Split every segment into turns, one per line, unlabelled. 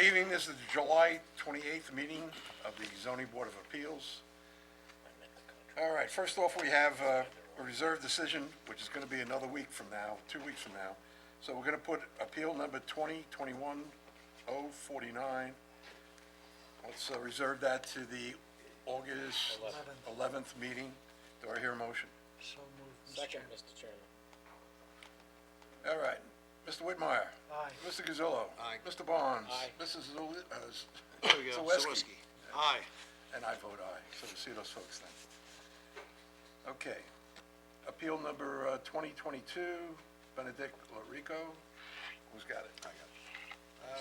Good evening, this is the July 28th meeting of the Zoning Board of Appeals. All right, first off, we have a reserved decision, which is going to be another week from now, 2 weeks from now. So we're going to put appeal number 2021-049. Let's reserve that to the August 11th meeting. Do I hear a motion?
So moved, Mr.
Second,
Chairman.
Mr. Chairman.
All right, Mr. Whitmire.
Aye.
Mr. Gazillo.
Aye.
Mr. Barnes.
Aye.
Mrs.
There we go.
Zawiski.
Aye.
And I vote aye, so we'll see those folks then. Okay. Appeal number 2022, Benedict Larico. Who's got it? I got it.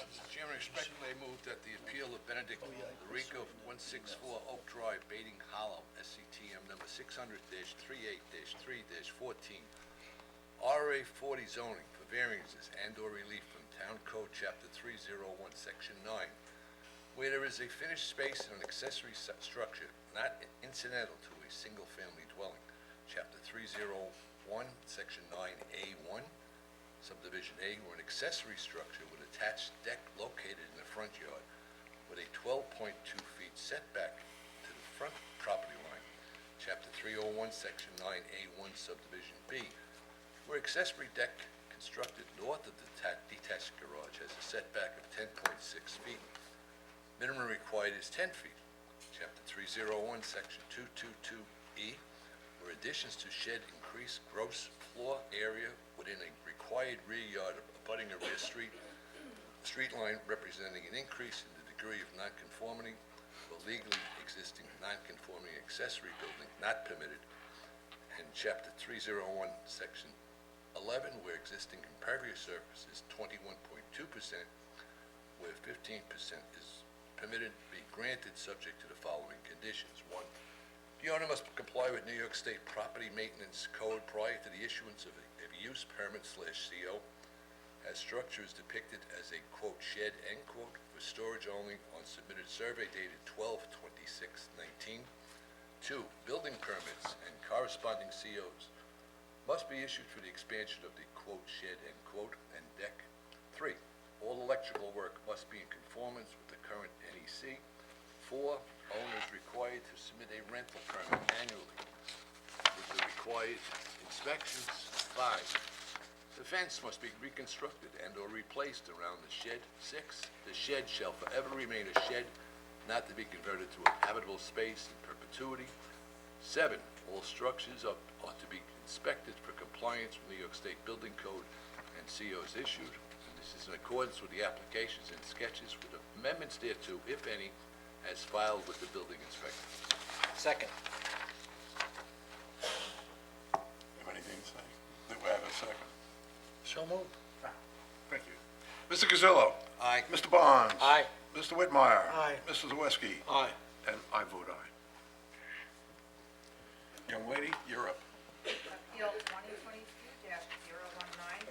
Mr. Chairman, respectfully move that the appeal of Benedict Larico, 164 Oak Drive, Bating Hollow, SCTM number 600-38-3-14, RA 40 zoning for variances and/or relief from Town Code Chapter 301, Section 9, where there is a finished space and an accessory structure not incidental to a single-family dwelling, Chapter 301, Section 9A1, Subdivision A, or an accessory structure with attached deck located in the front yard with a 12.2 feet setback to the front property line, Chapter 301, Section 9A1, Subdivision B, where accessory deck constructed north of the detached garage has a setback of 10.6 feet. Minimum required is 10 feet. Chapter 301, Section 222E, where additions to shed increase gross floor area within a required rear yard abutting a rear street line representing an increase in the degree of nonconformity for legally existing nonconforming accessory building not permitted. And Chapter 301, Section 11, where existing impervious surface is 21.2%, where 15% is permitted, be granted subject to the following conditions. 1, the owner must comply with New York State Property Maintenance Code prior to the issuance of a use permit/CO, as structure is depicted as a, quote, shed, end quote, for storage only on submitted survey dated 12/26/19. 2, building permits and corresponding COs must be issued for the expansion of the, quote, shed, end quote, and deck. 3, all electrical work must be in conformance with the current NEC. 4, owner is required to submit a rental permit annually with the required inspections. 5, the fence must be reconstructed and/or replaced around the shed. 6, the shed shall forever remain a shed, not to be converted to a habitable space in perpetuity. 7, all structures are to be inspected for compliance with New York State Building Code and COs issued. And this is in accordance with the applications and sketches with amendments thereto, if any, as filed with the building inspector.
Second.
You have anything to say? Do we have a second?
So moved.
Thank you. Mr. Gazillo.
Aye.
Mr. Barnes.
Aye.
Mr. Whitmire.
Aye.
Mrs. Zawiski.
Aye.
And I vote aye. Young lady, you're up.
Appeal 2022-019,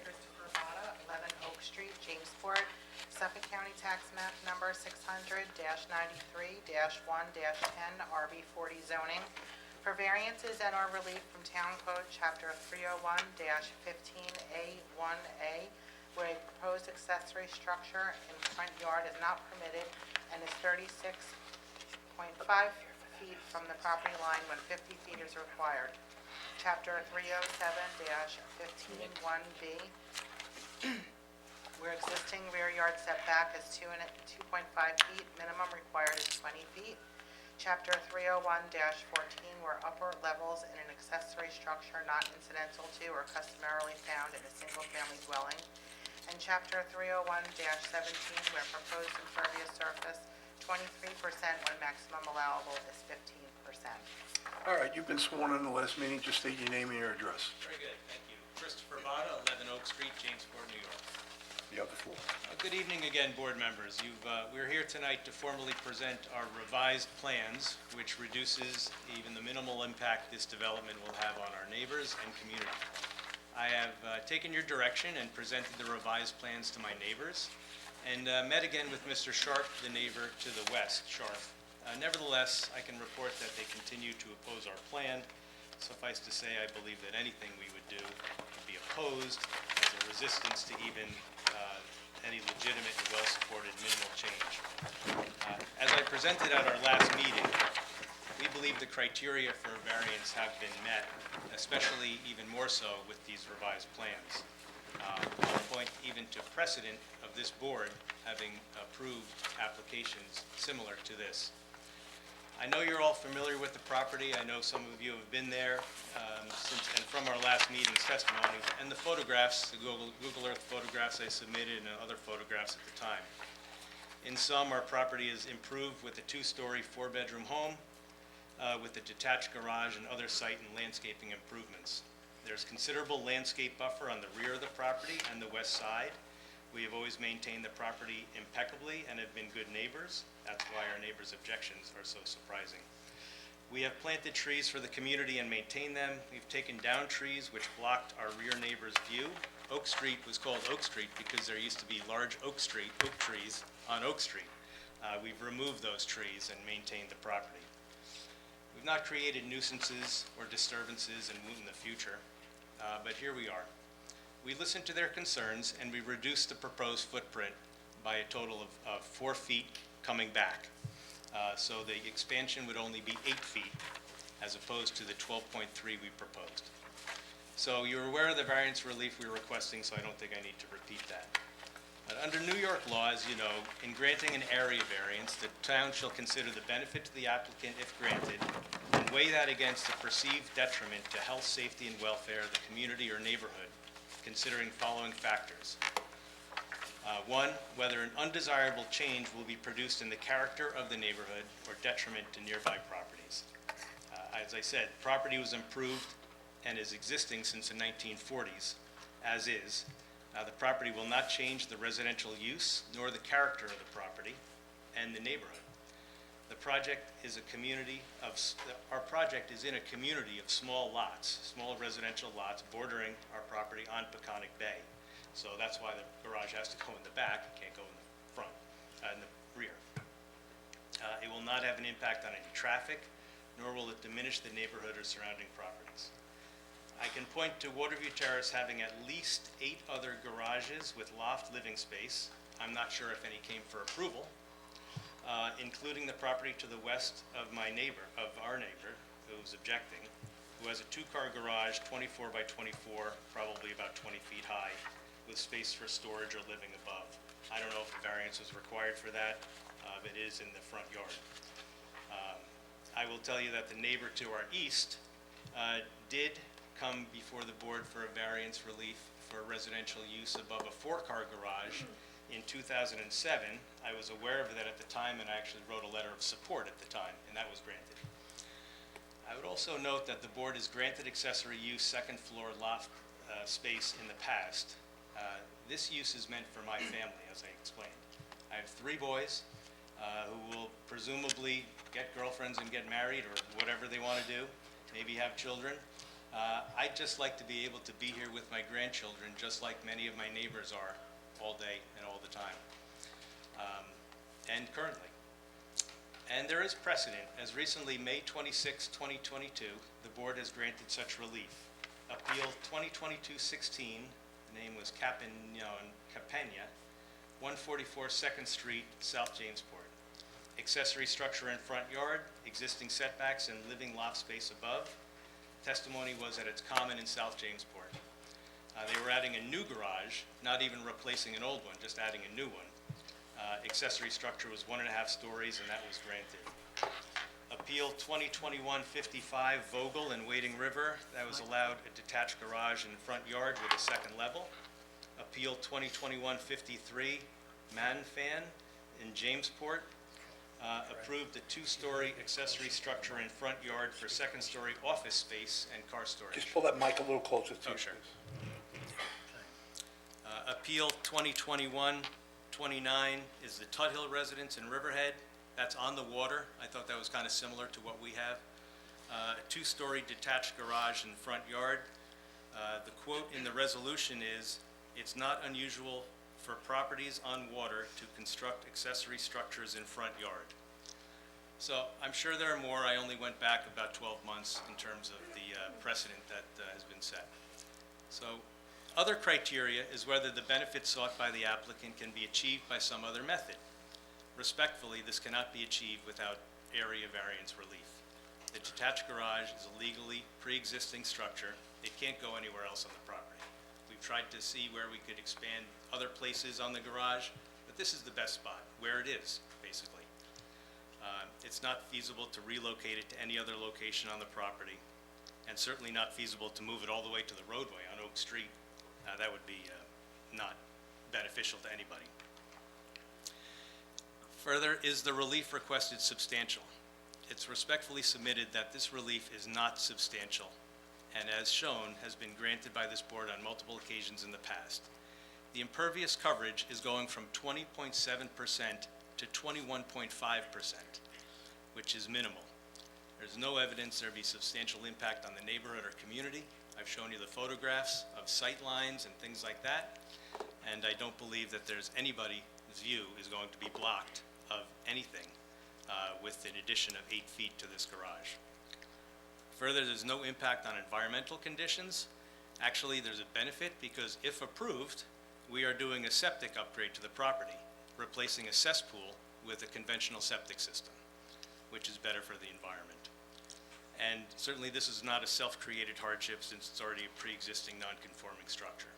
Christopher Vada, 11 Oak Street, Jamesport, Suffolk County Tax Map Number 600-93-1-10, RB40 zoning, for variances and/or relief from Town Code Chapter 301-15A1A, where a proposed accessory structure in front yard is not permitted and is 36.5 feet from the property line when 50 feet is required. Chapter 307-151B, where existing rear yard setback is 2.5 feet, minimum required is 20 feet. Chapter 301-14, where upper levels in an accessory structure not incidental to or customarily found in a single-family dwelling. And Chapter 301-17, where proposed impervious surface 23% when maximum allowable is 15%.
All right, you've been sworn in the last meeting. Just state your name and your address.
Very good, thank you. Christopher Vada, 11 Oak Street, Jamesport, New York.
You have the floor.
Good evening again, board members. We're here tonight to formally present our revised plans, which reduces even the minimal impact this development will have on our neighbors and community. I have taken your direction and presented the revised plans to my neighbors, and met again with Mr. Sharp, the neighbor to the west, Sharp. Nevertheless, I can report that they continue to oppose our plan. Suffice to say, I believe that anything we would do would be opposed as a resistance to even any legitimate and well-supported minimal change. As I presented at our last meeting, we believe the criteria for a variance have been met, especially even more so with these revised plans. I'll point even to precedent of this board having approved applications similar to this. I know you're all familiar with the property. I know some of you have been there and from our last meeting's testimony, and the photographs, the Google Earth photographs I submitted and other photographs at the time. In sum, our property is improved with a two-story, four-bedroom home with a detached garage and other site and landscaping improvements. There's considerable landscape buffer on the rear of the property and the west side. We have always maintained the property impeccably and have been good neighbors. That's why our neighbors' objections are so surprising. We have planted trees for the community and maintained them. We've taken down trees which blocked our rear neighbor's view. Oak Street was called Oak Street because there used to be large oak trees on Oak Street. We've removed those trees and maintained the property. We've not created nuisances or disturbances in the future, but here we are. We listened to their concerns and we reduced the proposed footprint by a total of 4 feet coming back. So the expansion would only be 8 feet as opposed to the 12.3 we proposed. So you're aware of the variance relief we were requesting, so I don't think I need to repeat that. But under New York law, as you know, in granting an area variance, the town shall consider the benefit to the applicant if granted and weigh that against the perceived detriment to health, safety, and welfare of the community or neighborhood, considering following factors. One, whether an undesirable change will be produced in the character of the neighborhood or detriment to nearby properties. As I said, property was improved and is existing since the 1940s, as is. The property will not change the residential use nor the character of the property and the neighborhood. The project is our project is in a community of small lots, small residential lots bordering our property on Peconic Bay. So that's why the garage has to go in the back, it can't go in the front, in the rear. It will not have an impact on any traffic, nor will it diminish the neighborhood or surrounding properties. I can point to Waterview Terrace having at least 8 other garages with loft living space. I'm not sure if any came for approval, including the property to the west of our neighbor, who's objecting, who has a 2-car garage, 24 by 24, probably about 20 feet high, with space for storage or living above. I don't know if the variance was required for that, but it is in the front yard. I will tell you that the neighbor to our east did come before the board for a variance relief for residential use above a 4-car garage in 2007. I was aware of that at the time, and I actually wrote a letter of support at the time, and that was granted. I would also note that the board has granted accessory use second-floor loft space in the past. This use is meant for my family, as I explained. I have 3 boys who will presumably get girlfriends and get married or whatever they want to do, maybe have children. I'd just like to be able to be here with my grandchildren, just like many of my neighbors are, all day and all the time, and currently. And there is precedent. As recently, May 26, 2022, the board has granted such relief. Appeal 2022-16, the name was Capena, 144 2nd Street, South Jamesport. Accessory structure in front yard, existing setbacks and living loft space above. Testimony was that it's common in South Jamesport. They were adding a new garage, not even replacing an old one, just adding a new one. Accessory structure was 1.5 stories, and that was granted. Appeal 2021-55 Vogel in Wading River, that was allowed a detached garage in the front yard with a 2nd level. Appeal 2021-53 Manfan in Jamesport, approved a 2-story accessory structure in front yard for 2nd-story office space and car storage.
Just pull that mic a little closer to you.
Oh, sure. Appeal 2021-29 is the Tuthill residence in Riverhead. That's on the water. I thought that was kind of similar to what we have. A 2-story detached garage in front yard. The quote in the resolution is, "It's not unusual for properties on water to construct accessory structures in front yard." So I'm sure there are more. I only went back about 12 months in terms of the precedent that has been set. So Other criteria is whether the benefit sought by the applicant can be achieved by some other method. Respectfully, this cannot be achieved without area variance relief. The detached garage is a legally pre-existing structure. It can't go anywhere else on the property. We've tried to see where we could expand other places on the garage, but this is the best spot, where it is, basically. It's not feasible to relocate it to any other location on the property, and certainly not feasible to move it all the way to the roadway on Oak Street. That would be not beneficial to anybody. Further, is the relief requested substantial? It's respectfully submitted that this relief is not substantial, and as shown, has been granted by this board on multiple occasions in the past. The impervious coverage is going from 20.7% to 21.5%, which is minimal. There's no evidence there'd be substantial impact on the neighborhood or community. I've shown you the photographs of sight lines and things like that, and I don't believe that there's anybody's view is going to be blocked of anything with an addition of 8 feet to this garage. Further, there's no impact on environmental conditions. Actually, there's a benefit because if approved, we are doing a septic upgrade to the property, replacing a cesspool with a conventional septic system, which is better for the environment. And certainly this is not a self-created hardship since it's already a pre-existing non-conforming structure.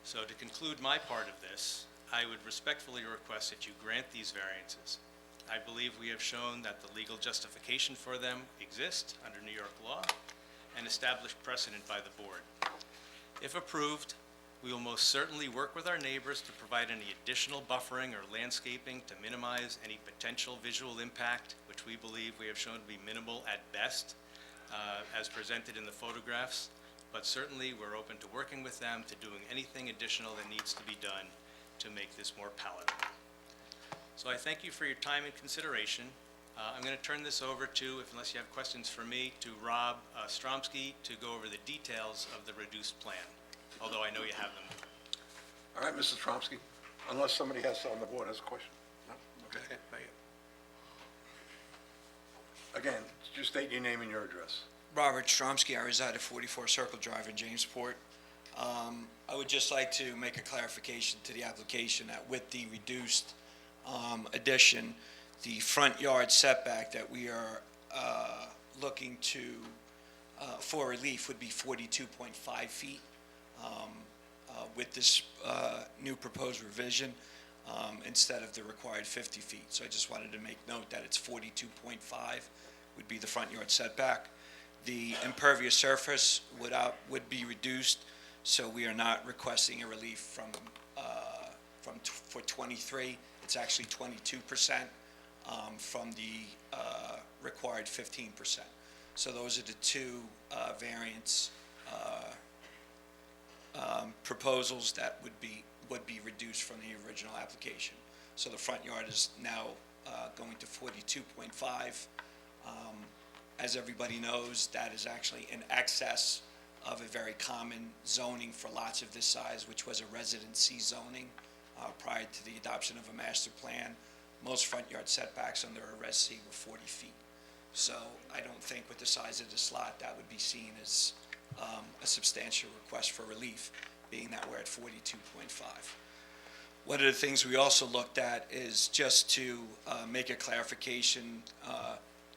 So to conclude my part of this, I would respectfully request that you grant these variances. I believe we have shown that the legal justification for them exist under New York law and established precedent by the board. If approved, we will most certainly work with our neighbors to provide any additional buffering or landscaping to minimize any potential visual impact, which we believe we have shown to be minimal at best, as presented in the photographs. But certainly, we're open to working with them, to doing anything additional that needs to be done to make this more palatable. So I thank you for your time and consideration. I'm going to turn this over to, unless you have questions for me, to Rob Stromsky to go over the details of the reduced plan, although I know you have them.
All right, Mrs. Tromsky, unless somebody else on the board has a question? No? Okay. Again, just state your name and your address.
Robert Stromsky, I reside at 44 Circle Drive in Jamesport. I would just like to make a clarification to the application that with the reduced addition, the front yard setback that we are looking to, for relief would be 42.5 feet with this new proposed revision instead of the required 50 feet. So I just wanted to make note that it's 42.5 would be the front yard setback. The impervious surface would be reduced, so we are not requesting a relief for 23. It's actually 22% from the required 15%. So those are the two variance proposals that would be reduced from the original application. So the front yard is now going to 42.5. As everybody knows, that is actually in excess of a very common zoning for lots of this size, which was a residency zoning prior to the adoption of a master plan. Most front yard setbacks under a Res C were 40 feet. So I don't think with the size of this lot, that would be seen as a substantial request for relief, being that we're at 42.5. One of the things we also looked at is just to make a clarification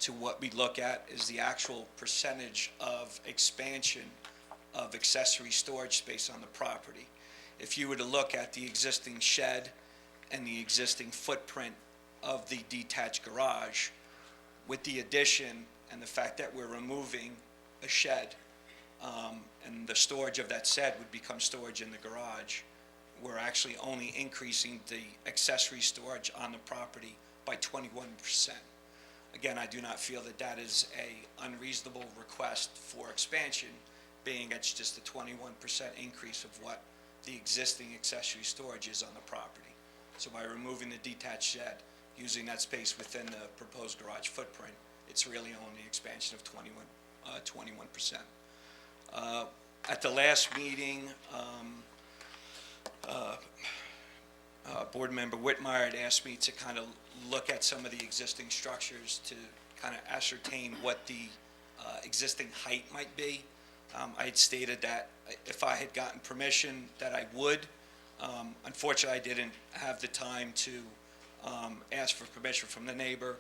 to what we look at is the actual percentage of expansion of accessory storage space on the property. If you were to look at the existing shed and the existing footprint of the detached garage, with the addition and the fact that we're removing a shed, and the storage of that shed would become storage in the garage, we're actually only increasing the accessory storage on the property by 21%. Again, I do not feel that that is a unreasonable request for expansion, being it's just a 21% increase of what the existing accessory storage is on the property. So by removing the detached shed, using that space within the proposed garage footprint, it's really only an expansion of 21%. At the last meeting, Board Member Whitmire had asked me to kind of look at some of the existing structures to kind of ascertain what the existing height might be. I had stated that if I had gotten permission, that I would. Unfortunately, I didn't have the time to ask for permission from the neighbor,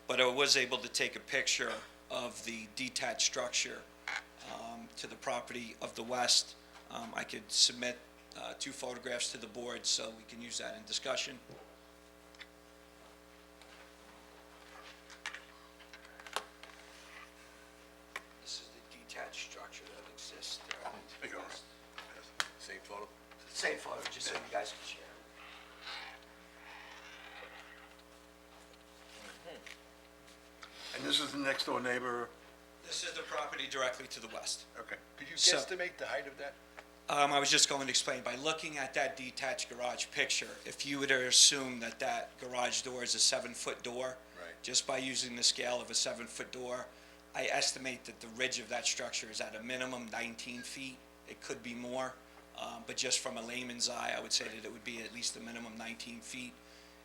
but I was able to take a picture of the detached structure to the property of the west. I could submit 2 photographs to the board, so we can use that in discussion. This is the detached structure that exists there.
There you go.
Same photo?
Same photo, just so you guys can share.
And this is the next door neighbor,
This is the property directly to the west.
okay.
Could you
So-
guesstimate the height of that?
I was just going to explain, by looking at that detached garage picture, if you were to assume that that garage door is a 7-foot door,
Right.
just by using the scale of a 7-foot door, I estimate that the ridge of that structure is at a minimum 19 feet. It could be more, but just from a layman's eye, I would say that it would be at least a minimum 19 feet.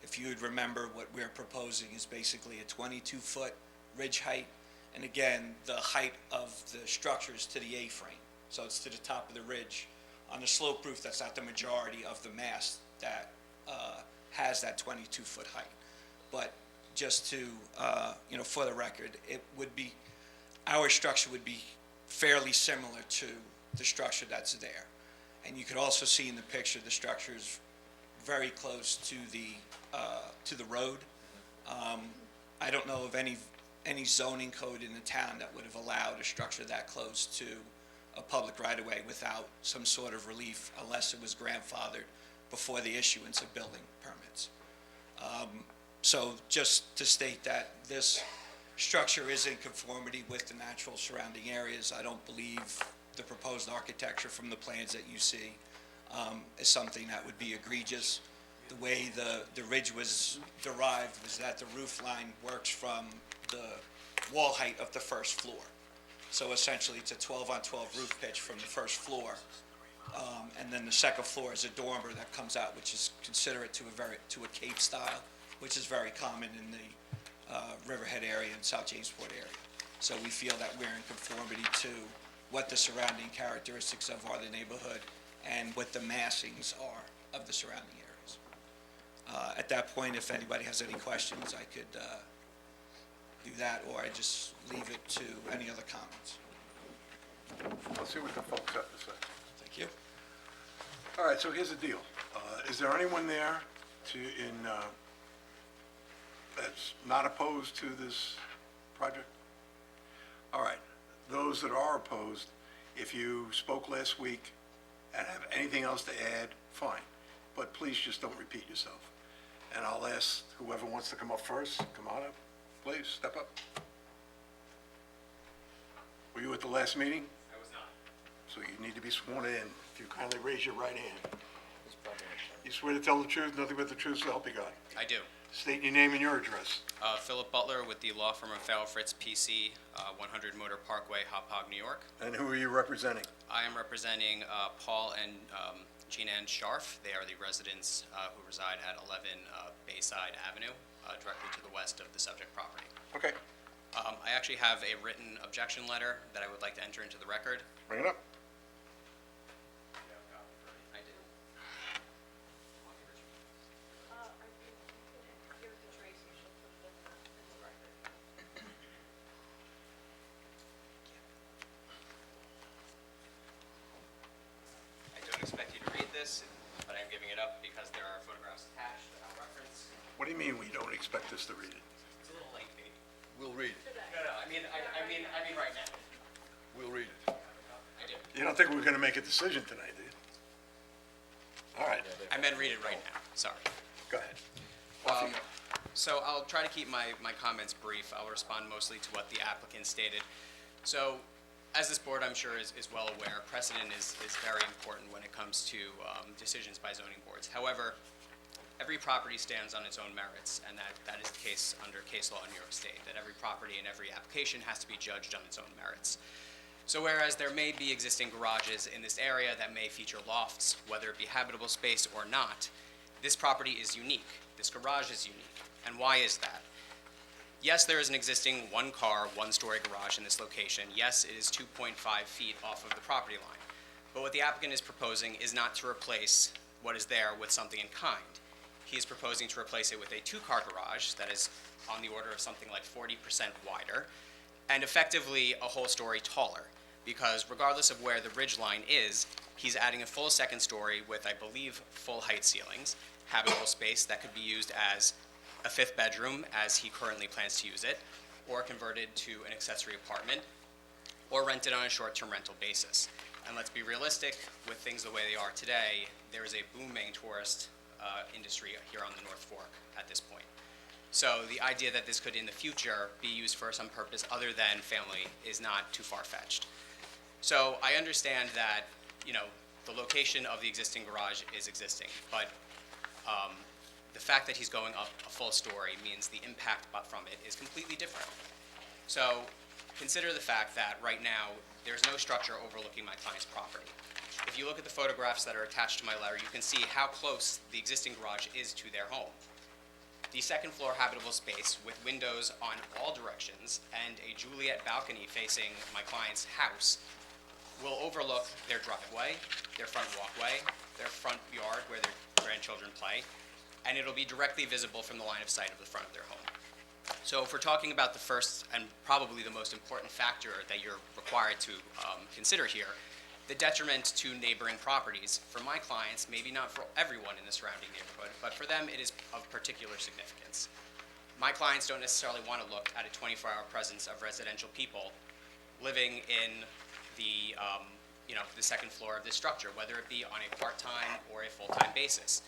If you would remember, what we're proposing is basically a 22-foot ridge height. And again, the height of the structure is to the A-frame, so it's to the top of the ridge. On the slope roof, that's not the majority of the mass that has that 22-foot height. But just to, for the record, it would be, our structure would be fairly similar to the structure that's there. And you could also see in the picture, the structure is very close to the road. I don't know of any zoning code in the town that would have allowed a structure that close to a public right-of-way without some sort of relief, unless it was grandfathered before the issuance of building permits. So just to state that this structure is in conformity with the natural surrounding areas. I don't believe the proposed architecture from the plans that you see is something that would be egregious. The way the ridge was derived was that the roof line works from the wall height of the first floor. So essentially, it's a 12-on-12 roof pitch from the first floor. And then the second floor is a dormer that comes out, which is considerate to a cape style, which is very common in the Riverhead area and South Jamesport area. So we feel that we're in conformity to what the surrounding characteristics of the neighborhood and what the massings are of the surrounding areas. At that point, if anybody has any questions, I could do that, or I just leave it to any other comments.
Let's see what the folks have to say.
Thank you.
All right, so here's the deal. Is there anyone there that's not opposed to this project? All right, those that are opposed, if you spoke last week and have anything else to add, fine. But please just don't repeat yourself. And I'll ask whoever wants to come up first, come on up. Please, step up. Were you at the last meeting?
I was not.
So you need to be sworn in. If you kindly raise your right hand. You swear to tell the truth, nothing but the truth, so help you God.
I do.
State your name and your address.
Philip Butler with the law firm of Farrell Fritz PC, 100 Motor Parkway, Hauppauge, New York.
And who are you representing?
I am representing Paul and Jean Ann Scharf. They are the residents who reside at 11 Bayside Avenue, directly to the west of the subject property.
Okay,
I actually have a written objection letter that I would like to enter into the record.
bring it up.
I do. I don't expect you to read this, but I'm giving it up because there are photographs attached that I'll reference.
What do you mean we don't expect us to read it?
It's a little lengthy.
We'll read it.
No, I mean right now.
We'll read it.
I do.
You don't think we're gonna make a decision tonight, do you? All right,
I meant read it right now, sorry.
go ahead. Off you go.
So I'll try to keep my comments brief. I'll respond mostly to what the applicant stated. So, as this board, I'm sure, is well aware, precedent is very important when it comes to decisions by zoning boards. However, every property stands on its own merits, and that is the case under case law in New York State, that every property and every application has to be judged on its own merits. So whereas there may be existing garages in this area that may feature lofts, whether it be habitable space or not, this property is unique. This garage is unique. And why is that? yes, there is an existing one-car, one-story garage in this location. Yes, it is 2.5 feet off of the property line. But what the applicant is proposing is not to replace what is there with something in kind. He is proposing to replace it with a two-car garage that is on the order of something like 40% wider and effectively a whole story taller, because regardless of where the ridge line is, he's adding a full second story with, I believe, full height ceilings, habitable space that could be used as a fifth bedroom, as he currently plans to use it, or converted to an accessory apartment, or rented on a short-term rental basis. And let's be realistic, with things the way they are today, there is a booming tourist industry here on the North Fork at this point. So the idea that this could in the future be used for some purpose other than family is not too far-fetched. So I understand that, the location of the existing garage is existing, but the fact that he's going up a full story means the impact from it is completely different. So consider the fact that right now, there's no structure overlooking my client's property. If you look at the photographs that are attached to my letter, you can see how close the existing garage is to their home. The second floor habitable space with windows on all directions and a Juliet balcony facing my client's house will overlook their driveway, their front walkway, their front yard where their grandchildren play, and it'll be directly visible from the line of sight of the front of their home. So if we're talking about the first and probably the most important factor that you're required to consider here, the detriment to neighboring properties, for my clients, maybe not for everyone in the surrounding neighborhood, but for them it is of particular significance. My clients don't necessarily want to look at a 24-hour presence of residential people living in the second floor of this structure, whether it be on a part-time or a full-time basis.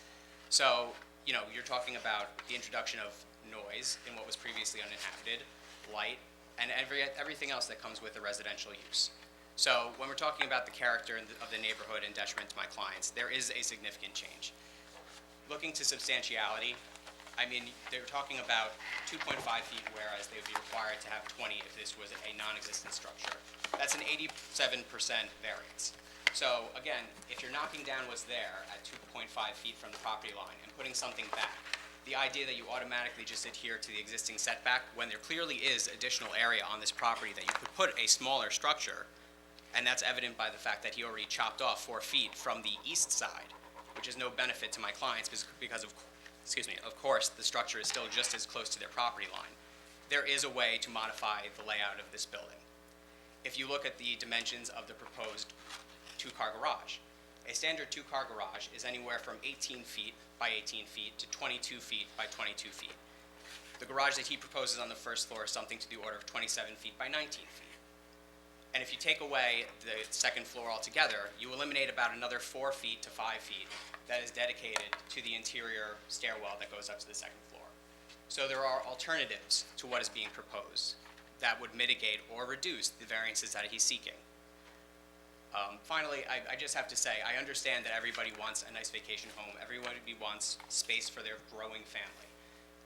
So, you're talking about the introduction of noise in what was previously uninhabited, light, and everything else that comes with a residential use. So when we're talking about the character of the neighborhood and detriment to my clients, there is a significant change. Looking to substantiality, they're talking about 2.5 feet, whereas they would be required to have 20 if this was a non-existent structure. That's an 87% variance. So again, if you're knocking down what's there at 2.5 feet from the property line and putting something back, the idea that you automatically just adhere to the existing setback when there clearly is additional area on this property that you could put a smaller structure, and that's evident by the fact that he already chopped off 4 feet from the east side, which is no benefit to my clients because of course, the structure is still just as close to their property line. There is a way to modify the layout of this building. If you look at the dimensions of the proposed two-car garage, a standard two-car garage is anywhere from 18 feet by 18 feet to 22 feet by 22 feet. The garage that he proposes on the first floor is something to the order of 27 feet by 19 feet. And if you take away the second floor altogether, you eliminate about another 4 feet to 5 feet that is dedicated to the interior stairwell that goes up to the second floor. So there are alternatives to what is being proposed that would mitigate or reduce the variances that he's seeking. Finally, I just have to say, I understand that everybody wants a nice vacation home. Everybody wants space for their growing family.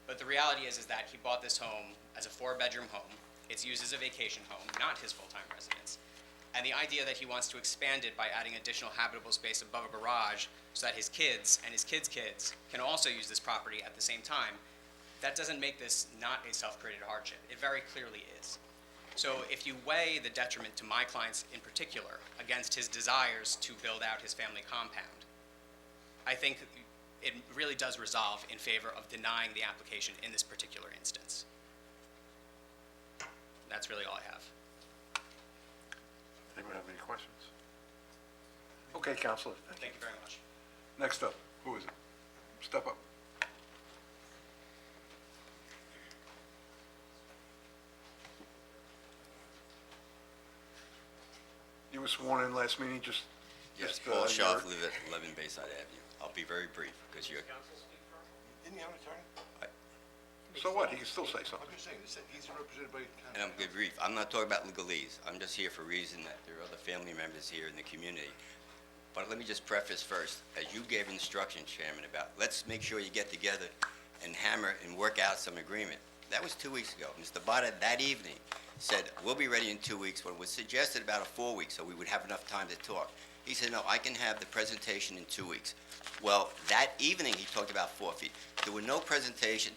But the reality is that he bought this home as a 4-bedroom home. It's used as a vacation home, not his full-time residence. And the idea that he wants to expand it by adding additional habitable space above a garage so that his kids and his kids' kids can also use this property at the same time, that doesn't make this not a self-created hardship. It very clearly is. So if you weigh the detriment to my clients in particular against his desires to build out his family compound, I think it really does resolve in favor of denying the application in this particular instance. That's really all I have.
Anyone have any questions? Okay, Counselor.
Thank you very much.
Next up, who is it? Step up. You were sworn in last meeting,
Yes,
just,
Paul
your-
Schaff, live at 11 Bayside Avenue. I'll be very brief, because you're,
Didn't he have an attorney?
So what, he can still say
I'm
something.
just saying, he's represented by the town.
and I'm good brief. I'm not talking about legalese. I'm just here for a reason that there are other family members here in the community. But let me just preface first, as you gave instructions, Chairman, about let's make sure you get together and hammer and work out some agreement. That was 2 weeks ago. Mr. Bada that evening said, we'll be ready in 2 weeks, when it was suggested about a 4 weeks, so we would have enough time to talk. He said, no, I can have the presentation in 2 weeks. Well, that evening, he talked about 4 feet. There were no presentation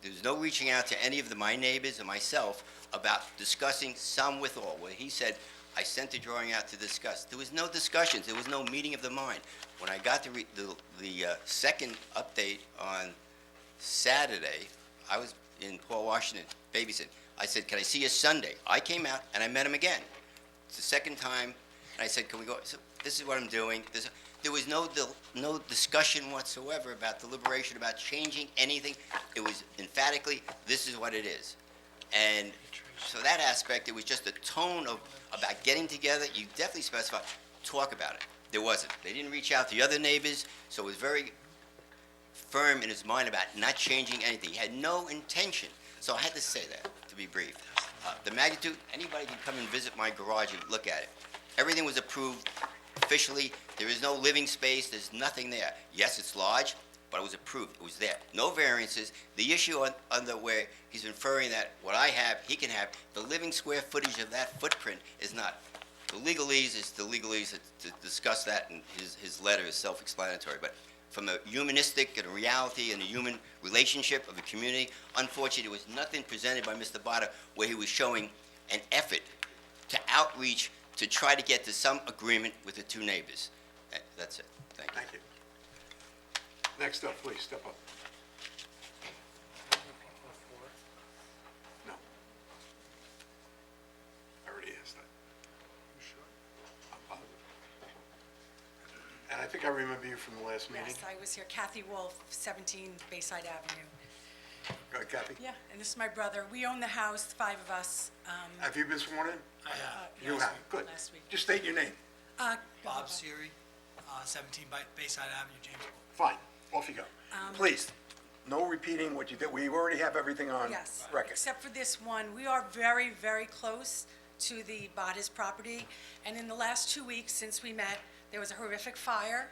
There was no reaching out to any of my neighbors or myself about discussing some with all. Where he said, I sent the drawing out to discuss. There was no discussions. There was no meeting of the mind. When I got the second update on Saturday, I was in Paul Washington babysitting. I said, can I see you Sunday? I came out and I met him again. It's the second time, and I said, can we go? So this is what I'm doing. There was no discussion whatsoever about deliberation, about changing anything. It was emphatically, this is what it is. And so that aspect, it was just a tone of, about getting together. You definitely specified, talk about it. There wasn't. They didn't reach out to the other neighbors, so it was very firm in his mind about not changing anything. He had no intention. So I had to say that, to be brief. The magnitude, anybody can come and visit my garage and look at it. Everything was approved officially. There is no living space. There's nothing there. Yes, it's large, but it was approved. It was there. No variances. The issue on the where he's inferring that what I have, he can have, the living square footage of that footprint is not. The legalese is the legalese to discuss that, and his letter is self-explanatory. But from a humanistic and a reality and a human relationship of the community, unfortunately, there was nothing presented by Mr. Botta where he was showing an effort to outreach to try to get to some agreement with the two neighbors. That's it. Thank you.
Thank you. Next up, please, step up. No. I already asked that.
You sure?
I'm positive. And I think I remember you from the last meeting.
Yes, I was here. Kathy Wolf, 17 Bayside Avenue.
Go ahead, Kathy.
Yeah, and this is my brother. We own the house, 5 of us.
Have you been sworn in?
I have.
You
last
have,
week-
good.
Last week.
Just state your name.
Bob Siri, 17 Bayside Avenue, Jamesport.
Fine, off you go. Please, no repeating what you did. We already have everything on
Yes,
record.
except for this one. We are very, very close to the Bottas property. And in the last 2 weeks since we met, there was a horrific fire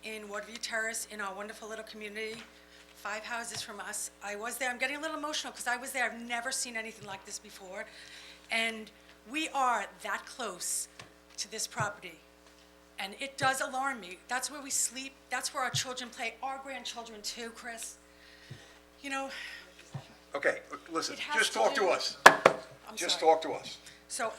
in Waterview Terrace in our wonderful little community, 5 houses from us. I was there. I'm getting a little emotional because I was there. I've never seen anything like this before. And we are that close to this property. And it does alarm me. That's where we sleep. That's where our children play, our grandchildren too, Chris. You know,
Okay, listen,
It has
just
to
talk to
do-
us.
I'm
Just
sorry.
talk to us.
So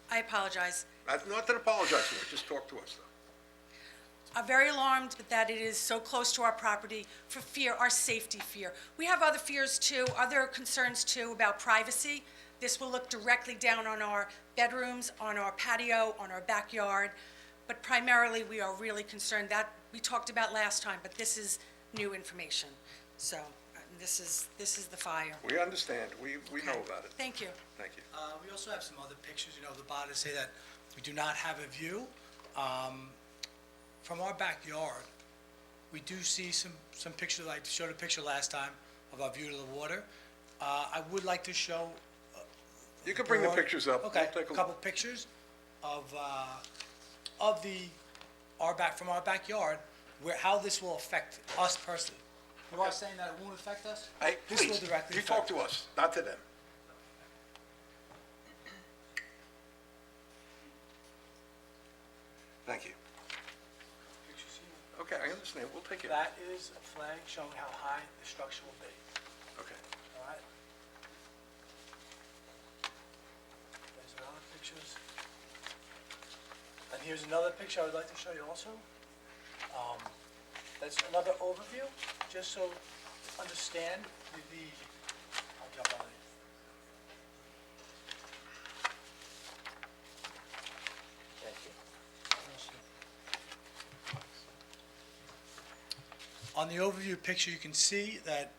I apologize.
Not to apologize for it, just talk to us, though.
I'm very alarmed that it is so close to our property for fear, our safety fear. We have other fears too, other concerns too about privacy. This will look directly down on our bedrooms, on our patio, on our backyard. But primarily, we are really concerned that we talked about last time, but this is new information. So this is the fire.
We understand, we know about it.
Thank you.
Thank you.
We also have some other pictures, the Bottas say that we do not have a view. From our backyard, we do see some pictures, I showed a picture last time of our view to the water. I would like to show.
You can bring the
board-
pictures up.
Okay,
We'll take
a couple pictures of from our backyard, how this will affect us personally. You are saying that it won't affect us?
Hey,
This will
please,
directly
you
affect
talk to us, not to them. Thank you. Okay, I understand, we'll take it.
That is a flag showing how high the structure will be,
Okay.
all right? There's another pictures. And here's another picture I would like to show you also. That's another overview, just so you understand I'll jump on it. Thank you. On the overview picture, you can see that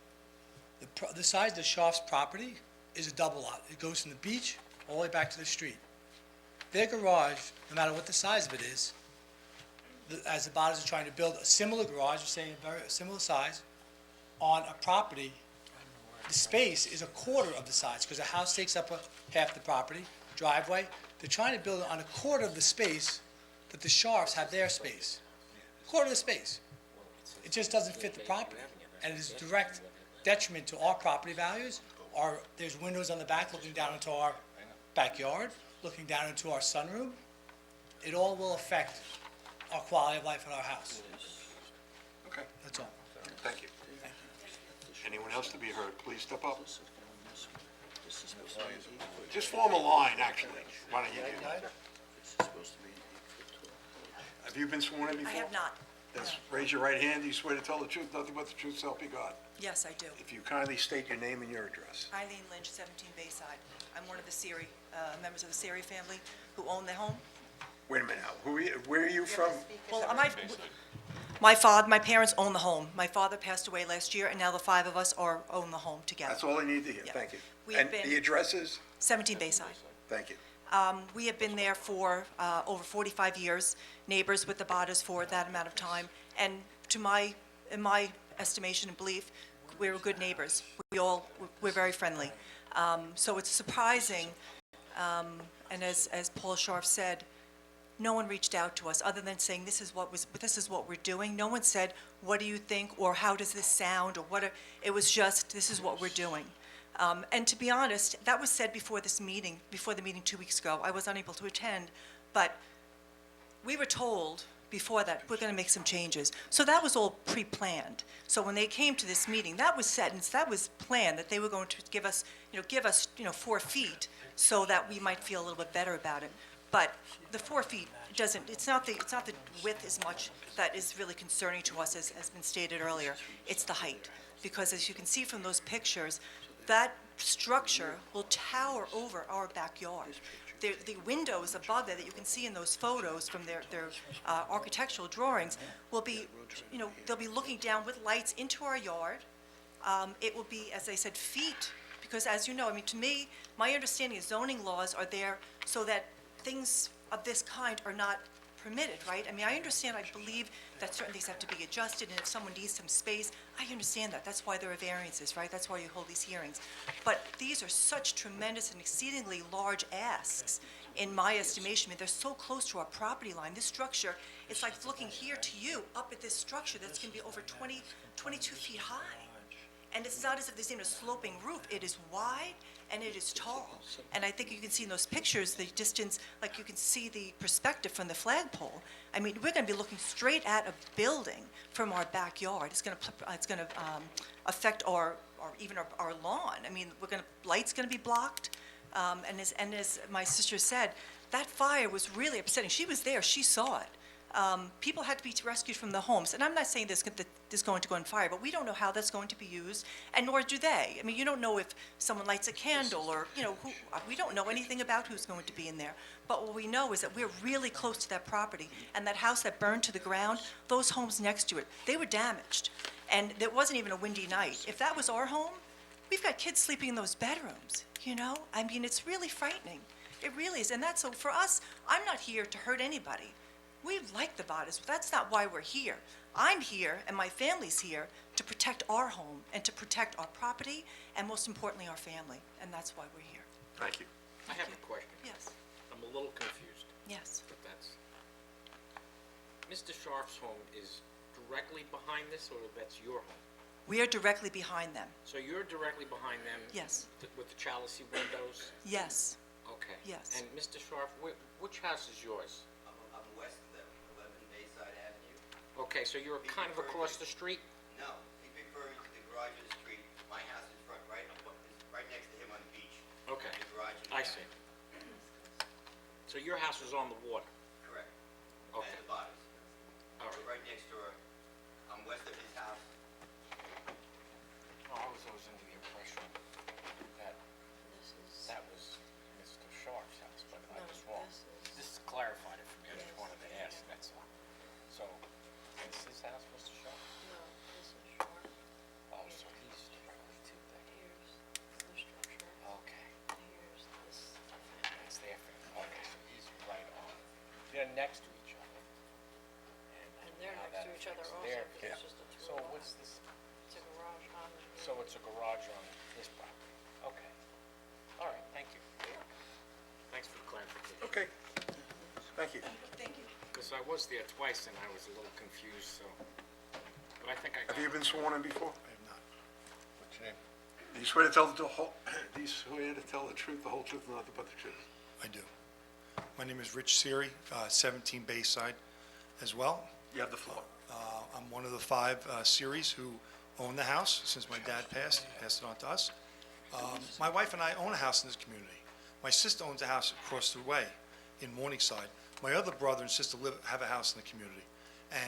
the size of the Schaaf's property is a double lot. It goes from the beach all the way back to the street. Their garage, no matter what the size of it is, as the Bottas are trying to build a similar garage, they're saying a very similar size, on a property, the space is a quarter of the size, because the house takes up half the property, driveway. They're trying to build it on a quarter of the space that the Scharfs have their space. Quarter of the space. It just doesn't fit the property, and it is a direct detriment to our property values. There's windows on the back looking down into our backyard, looking down into our sunroom. It all will affect our quality of life in our house.
Okay,
That's all.
thank you. Anyone else to be heard, please step up. Just form a line, actually. Why don't you do that? Have you been sworn in before?
I have not.
Then raise your right hand. Do you swear to tell the truth, nothing but the truth, so help you God?
Yes, I do.
If you kindly state your name and your address.
Eileen Lynch, 17 Bayside. I'm one of the Siri, members of the Siri family who own the home.
Wait a minute now. Where are you from?
Well, my parents own the home. My father passed away last year, and now the five of us own the home together.
That's all I need to hear.
Yeah.
Thank you.
We have
And
been-
the address is?
17 Bayside.
Thank you.
We have been there for over 45 years, neighbors with the Badas for that amount of time. And in my estimation and belief, we're good neighbors. We're very friendly. So it's surprising, and as Paul Scharf said, no one reached out to us other than saying, this is what we're doing. No one said, what do you think, or how does this sound, or it was just, this is what we're doing. And to be honest, that was said before the meeting 2 weeks ago. I was unable to attend, but we were told before that, we're going to make some changes. So that was all pre-planned. So when they came to this meeting, that was set, and that was planned, that they were going to give us 4 feet so that we might feel a little bit better about it. But the 4 feet it's not the width as much that is really concerning to us, as has been stated earlier. It's the height. Because as you can see from those pictures, that structure will tower over our backyard. The windows above there that you can see in those photos from their architectural drawings will be, they'll be looking down with lights into our yard. It will be, as I said, feet, because as you know, to me, my understanding is zoning laws are there so that things of this kind are not permitted, right? I understand, I believe that certain things have to be adjusted, and if someone needs some space, I understand that. That's why there are variances, right? That's why you hold these hearings. But these are such tremendous and exceedingly large asks, in my estimation. They're so close to our property line. This structure, it's like looking here to you, up at this structure that's going to be over 22 feet high. And it's not as if there's even a sloping roof. It is wide and it is tall. And I think you can see in those pictures the distance, like you can see the perspective from the flagpole. We're going to be looking straight at a building from our backyard. It's going to affect our lawn. Light's going to be blocked. And as my sister said, that fire was really upsetting. She was there. She saw it. People had to be rescued from the homes. And I'm not saying this is going to go on fire, but we don't know how that's going to be used, and nor do they. You don't know if someone lights a candle or, we don't know anything about who's going to be in there. But what we know is that we're really close to that property, and that house that burned to the ground, those homes next to it, they were damaged. And there wasn't even a windy night. If that was our home, we've got kids sleeping in those bedrooms, It's really frightening. It really is. And so for us, I'm not here to hurt anybody. We like the Badas. That's not why we're here. I'm here, and my family's here, to protect our home and to protect our property, and most importantly, our family. And that's why we're here.
Thank you.
I have a question.
Yes,
I'm a little confused,
yes.
but Mr. Scharf's home is directly behind this, or that's your home?
We are directly behind them.
So you're directly behind them?
Yes.
With the Chalice windows?
Yes,
Okay.
Yes.
And Mr. Scharf, which house is yours?
I'm west of them, 11 Bayside Avenue.
Okay, so you're kind of across the street?
No, he's referring to the garage in the street. My house is right next to him on the beach.
Okay.
The garage in the
I
back.
see. So your house is on the water?
Correct.
Okay.
And the bottoms.
All right.
Right next door. I'm west of his house.
Oh, I was always under the impression that that was Mr. Scharf's house, but I was wrong. This clarified it for me. I just wanted to ask, that's all. So, is his house Mr. Scharf?
No, this is short.
Oh, so he's directly to that.
Here's the structure.
Okay.
Here's this.
That's their family. Okay, so he's right on. They're next to each other.
And they're
how
next
that
to each other
affects
also,
their-
because it's just a
So
two-lot.
what's this?
It's a garage on.
So it's a garage on this property? Okay. All right, thank you. Thanks for the clarification.
Okay. Thank you.
thank you.
Because I was there twice and I was a little confused, so, but I think I got
Have you
it.
been sworn in before?
I have not.
What's your name?
Do you swear to tell the whole, do you swear to tell the truth, the whole truth, and nothing but the truth?
I do. My name is Rich Siri, 17 Bayside as well.
You have the floor.
I'm one of the 5 Siris who own the house since my dad passed. He passed it on to us. My wife and I own a house in this community. My sister owns a house across the way in Morningside. My other brother and sister have a house in the community.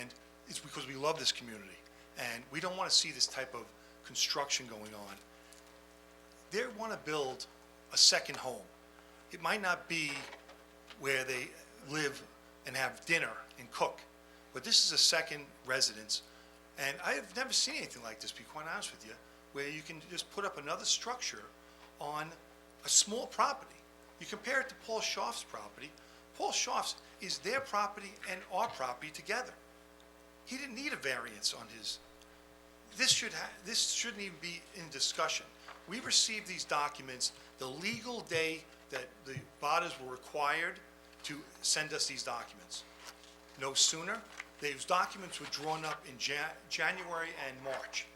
And it's because we love this community. And we don't want to see this type of construction going on. They want to build a second home. It might not be where they live and have dinner and cook, but this is a second residence. And I have never seen anything like this, to be quite honest with you, where you can just put up another structure on a small property. You compare it to Paul Schaaf's property. Paul Schaaf's is their property and our property together. He didn't need a variance on his. This shouldn't even be in discussion. We received these documents the legal day that the Badas were required to send us these documents. No sooner. Those documents were drawn up in January and March.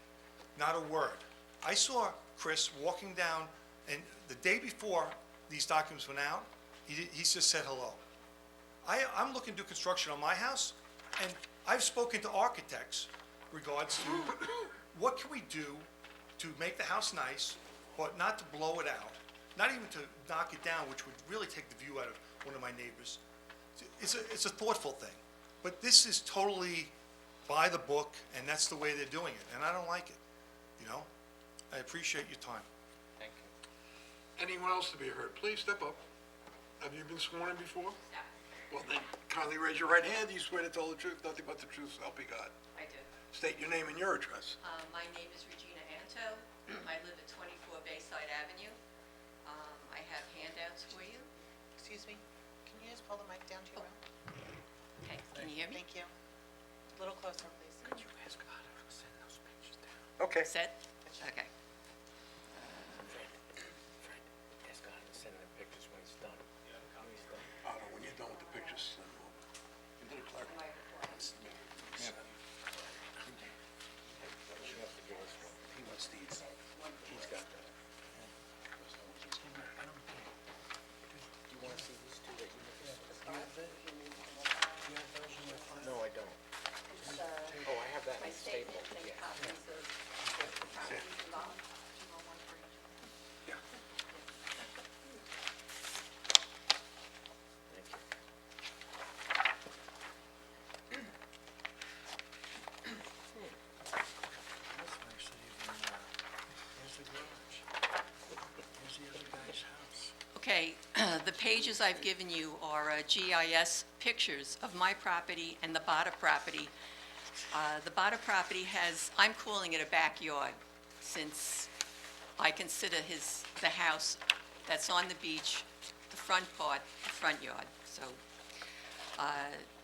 Not a word. I saw Chris walking down, and the day before these documents went out, he just said hello. I'm looking to do construction on my house, and I've spoken to architects regards to what can we do to make the house nice, but not to blow it out, not even to knock it down, which would really take the view out of one of my neighbors. It's a thoughtful thing, but this is totally by the book, and that's the way they're doing it, and I don't like it, you know? I appreciate your time.
Thank you.
Anyone else to be heard? Please step up. Have you been sworn in before?
No,
Well, then kindly raise your right hand. Do you swear to tell the truth, nothing but the truth, so help you God?
I do.
State your name and your address.
My name is Regina Anto. I live at 24 Bayside Avenue. I have handouts for you.
Excuse me, can you just pull the mic down to your mouth?
Okay, can you hear me?
Thank you. A little closer, please.
Could you ask God to send those pictures down?
Okay.
Set? Okay.
Fred, ask God to send them pictures when it's done. When he's done.
Oh, no, when you're done with the pictures, send them over. Into the clerk.
You have to give us one. He wants these. He's got that. I don't care. Do you want to see these two that you missed? Do you have that? Do you have those in your file? No, I don't. Oh, I have that in Staples. Yeah.
Copies of the properties involved.
Yeah.
Thank you. That's actually even, here's the garage. Here's the other guy's house.
Okay, the pages I've given you are GIS pictures of my property and the Bada property. The Bada property has, I'm calling it a backyard, since I consider the house that's on the beach, the front part, the front yard. So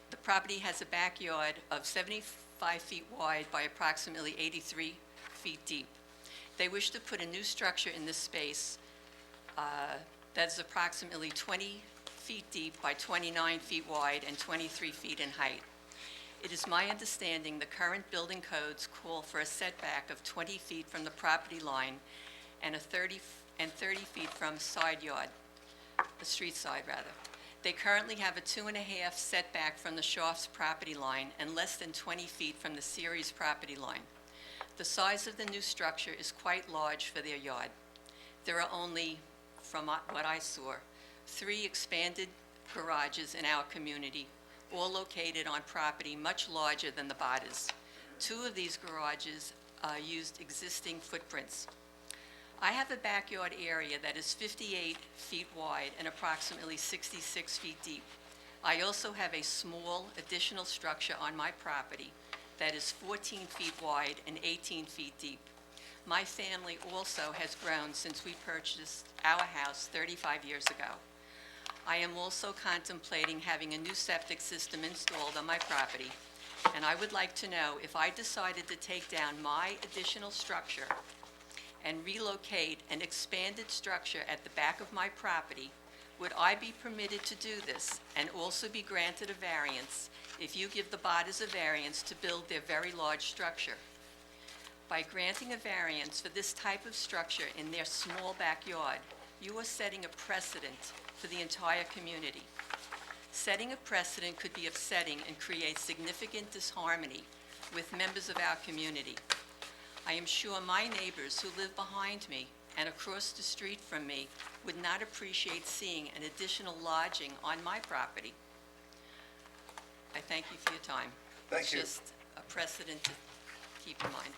the property has a backyard of 75 feet wide by approximately 83 feet deep. They wish to put a new structure in this space that is approximately 20 feet deep by 29 feet wide and 23 feet in height. It is my understanding the current building codes call for a setback of 20 feet from the property line and 30 feet from side yard, the street side rather. They currently have a 2.5 setback from the Schaaf's property line and less than 20 feet from the Series property line. The size of the new structure is quite large for their yard. There are only, from what I saw, 3 expanded garages in our community, all located on property much larger than the Badas. 2 of these garages used existing footprints. I have a backyard area that is 58 feet wide and approximately 66 feet deep. I also have a small additional structure on my property that is 14 feet wide and 18 feet deep. My family also has grown since we purchased our house 35 years ago. I am also contemplating having a new septic system installed on my property, and I would like to know if I decided to take down my additional structure and relocate an expanded structure at the back of my property, would I be permitted to do this and also be granted a variance if you give the Badas a variance to build their very large structure? By granting a variance for this type of structure in their small backyard, you are setting a precedent for the entire community. Setting a precedent could be upsetting and create significant disharmony with members of our community. I am sure my neighbors who live behind me and across the street from me would not appreciate seeing an additional lodging on my property. I thank you for your time.
Thank you.
It's just a precedent to keep in mind.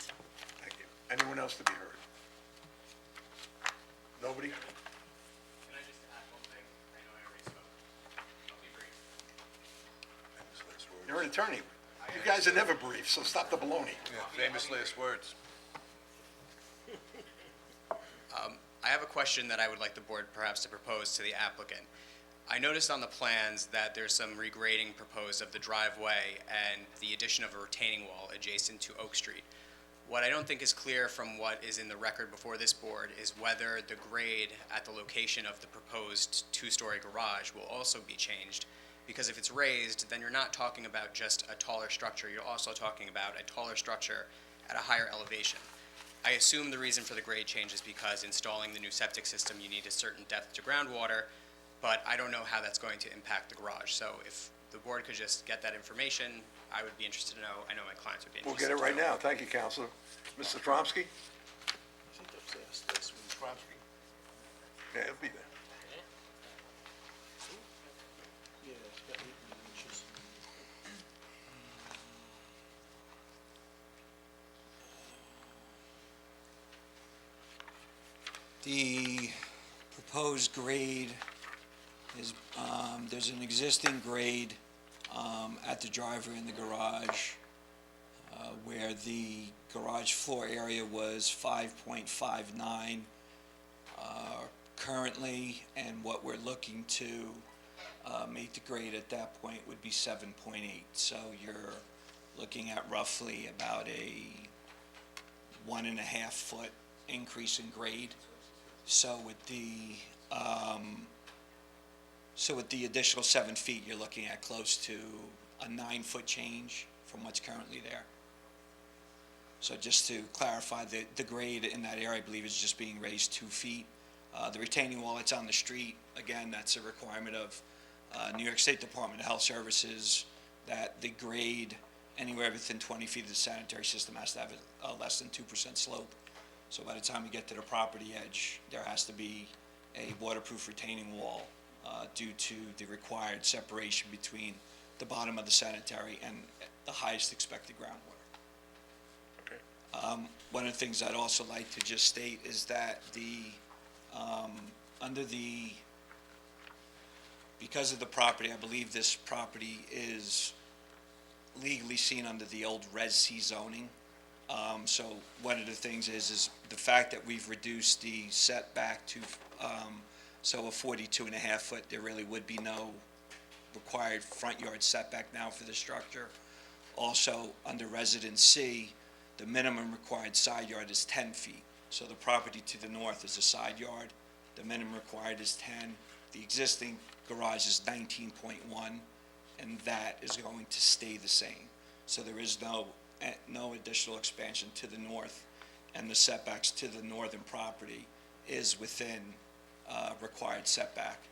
Thank you. Anyone else to be heard? Nobody?
Can I just add one thing? I know I already spoke. I'll be brief.
You're an attorney. You guys are never brief, so stop the baloney.
Yeah, famous last words.
I have a question that I would like the board perhaps to propose to the applicant. I noticed on the plans that there's some regrading proposed of the driveway and the addition of a retaining wall adjacent to Oak Street. What I don't think is clear from what is in the record before this board is whether the grade at the location of the proposed two-story garage will also be changed. Because if it's raised, then you're not talking about just a taller structure, you're also talking about a taller structure at a higher elevation. I assume the reason for the grade change is because installing the new septic system, you need a certain depth to groundwater, but I don't know how that's going to impact the garage. So if the board could just get that information, I would be interested to know. I know my clients would be
We'll
interested
get it
to know.
right now. Thank you, Counselor. Mr. Tromsky?
Tromsky?
Yeah, it'll be there.
The proposed grade is, there's an existing grade at the driveway in the garage where the garage floor area was 5.59 currently, and what we're looking to make the grade at that point would be 7.8. So you're looking at roughly about a 1.5 foot increase in grade. So with the additional 7 feet, you're looking at close to a 9-foot change from what's currently there. So just to clarify, the grade in that area, I believe, is just being raised 2 feet. The retaining wall, it's on the street. Again, that's a requirement of New York State Department of Health Services, that the grade anywhere within 20 feet of the sanitary system has to have a less than 2% slope. So by the time you get to the property edge, there has to be a waterproof retaining wall due to the required separation between the bottom of the sanitary and the highest expected groundwater.
Okay.
One of the things I'd also like to just state is that because of the property, I believe this property is legally seen under the old Res C zoning. So one of the things is the fact that we've reduced the setback to, so a 42.5 foot, there really would be no required front yard setback now for the structure. Also, under Residence C, the minimum required side yard is 10 feet. So the property to the north is a side yard. The minimum required is 10. The existing garage is 19.1, and that is going to stay the same. So there is no additional expansion to the north, and the setbacks to the northern property is within required setback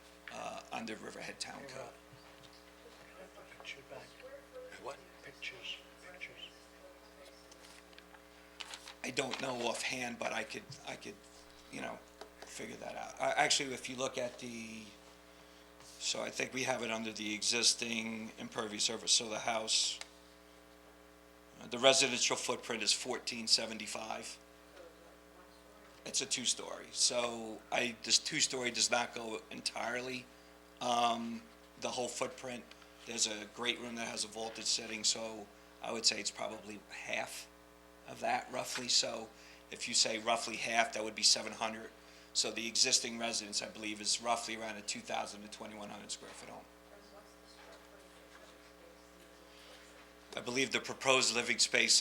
under Riverhead Town Code.
What? Pictures.
I don't know offhand, but I could, figure that out. Actually, if you look at so I think we have it under the existing impervious surface, so the house, the residential footprint is 1475. It's a 2-story, so this 2-story does not go entirely the whole footprint. There's a great room that has a vaulted setting, so I would say it's probably half of that roughly. So if you say roughly half, that would be 700. So the existing residence, I believe, is roughly around a 2,000 to 2,100 square foot home. I believe the proposed living space,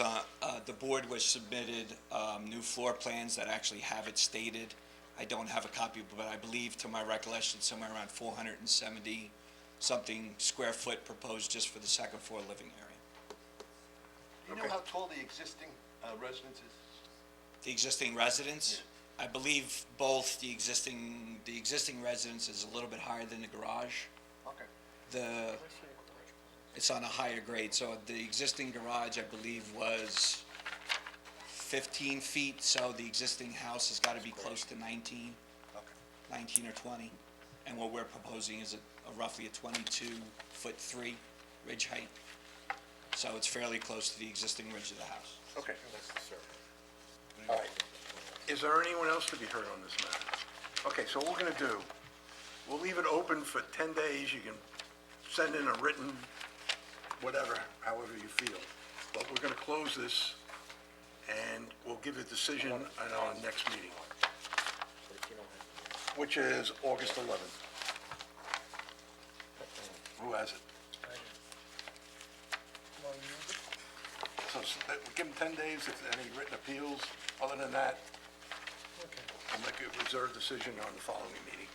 the board was submitted new floor plans that actually have it stated. I don't have a copy, but I believe, to my recollection, somewhere around 470 something square foot proposed just for the second floor living area.
Do you know how tall the existing residence is?
The existing residence, I believe both the existing residence is a little bit higher than the garage.
Okay.
It's on a higher grade, so the existing garage, I believe, was 15 feet, so the existing house has got to be close to 19, 19 or 20. And what we're proposing is roughly a 22-foot-3 ridge height. So it's fairly close to the existing ridge of the house.
Okay. All right. Is there anyone else to be heard on this matter? Okay, so what we're going to do, we'll leave it open for 10 days. You can send in a written, whatever, however you feel. But we're going to close this, and we'll give a decision at our next meeting, which is August 11th. Who has it? So we'll give them 10 days if any written appeals. Other than that, we'll make a reserved decision on the following meeting.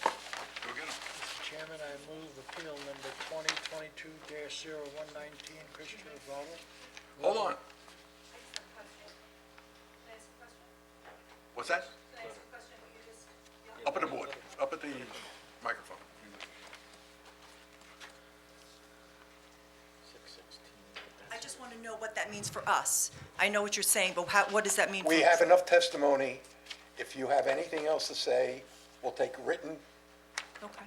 Go get 'em.
Mr. Chairman, I move appeal number 2022-0119, Christopher Votto.
Hold on. What's that? Up at the board, up at the microphone.
I just want to know what that means for us. I know what you're saying, but what does that mean for us?
We have enough testimony. If you have anything else to say, we'll take written
Okay.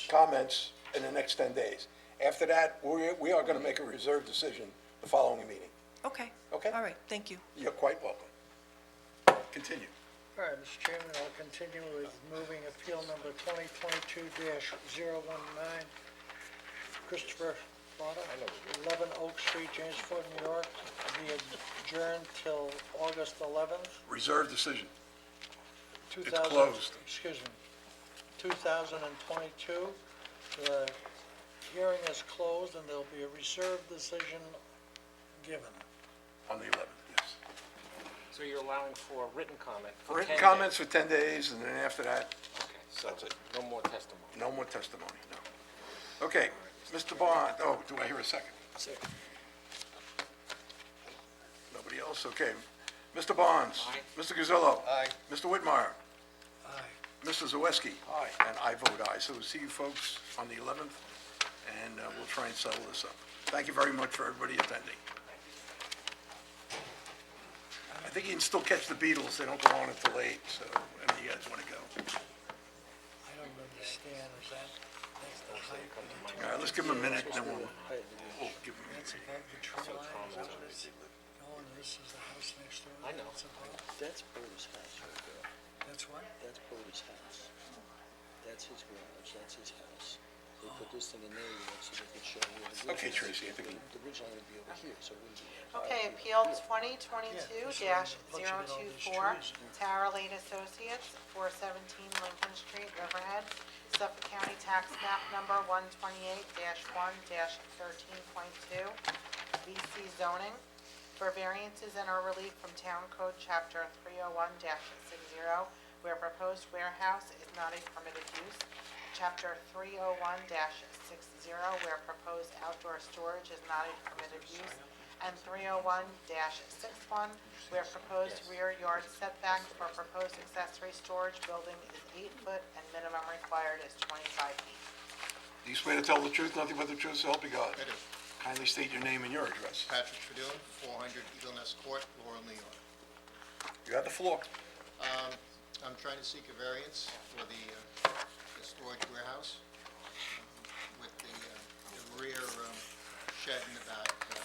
comments in the next 10 days. After that, we are going to make a reserved decision the following meeting.
Okay.
Okay?
All right, thank you.
You're quite welcome. Continue.
All right, Mr. Chairman, I'll continue with moving appeal number 2022-019, Christopher Votto, 11 Oak Street, Jamesport, New York, be adjourned till August 11th,
Reserved decision.
2000...
closed.
Excuse me, 2022. The hearing is closed, and there'll be a reserved decision given.
On the 11th, yes.
So you're allowing for written comment?
Written comments for 10 days, and then after that,
Okay, so
that's it.
no more testimony?
No more testimony, no. Okay, Mr. Bond, oh, do I hear a second?
Second.
Nobody else? Okay. Mr. Bonds?
Aye.
Mr. Gazillo?
Aye.
Mr. Whitmire?
Aye.
Mr. Zawiski?
Aye.
And I vote aye. So we'll see you folks on the 11th, and we'll try and settle this up. Thank you very much for everybody attending. I think you can still catch the Beatles. They don't go on until 8, so any of you guys want to go.
I don't understand, is that, that's the height?
All right, let's give them a minute, and then we'll give them a
That's
minute.
above the tree line, is that what it's? Oh, and this is the house next door? I know.
That's Boda's house right there.
That's what?
That's Boda's house. That's his garage, that's his house. They put this thing in there, you know, so they could show you. the
Okay,
ridge line.
Tracy, I think we-
The ridge line would be over here, so it wouldn't be.
Okay, appeal 2022-024, Tower Lane Associates, 417 Lincoln Street, Riverhead, Suffolk County Tax Map Number 128-1-13.2, BC zoning, for variances and or relief from Town Code Chapter 301-60, where proposed warehouse is not a permitted use, Chapter 301-60, where proposed outdoor storage is not a permitted use, and 301-61, where proposed rear yard setback for proposed accessory storage building is 8 foot and minimum required is 25 feet.
Do you swear to tell the truth, nothing but the truth, so help you God?
I do.
Kindly state your name and your address.
Patrick Fadun, 400 Eagle Nest Court, Laurel, New York.
You have the floor.
I'm trying to seek a variance for the storage warehouse with the rear shed in the back, the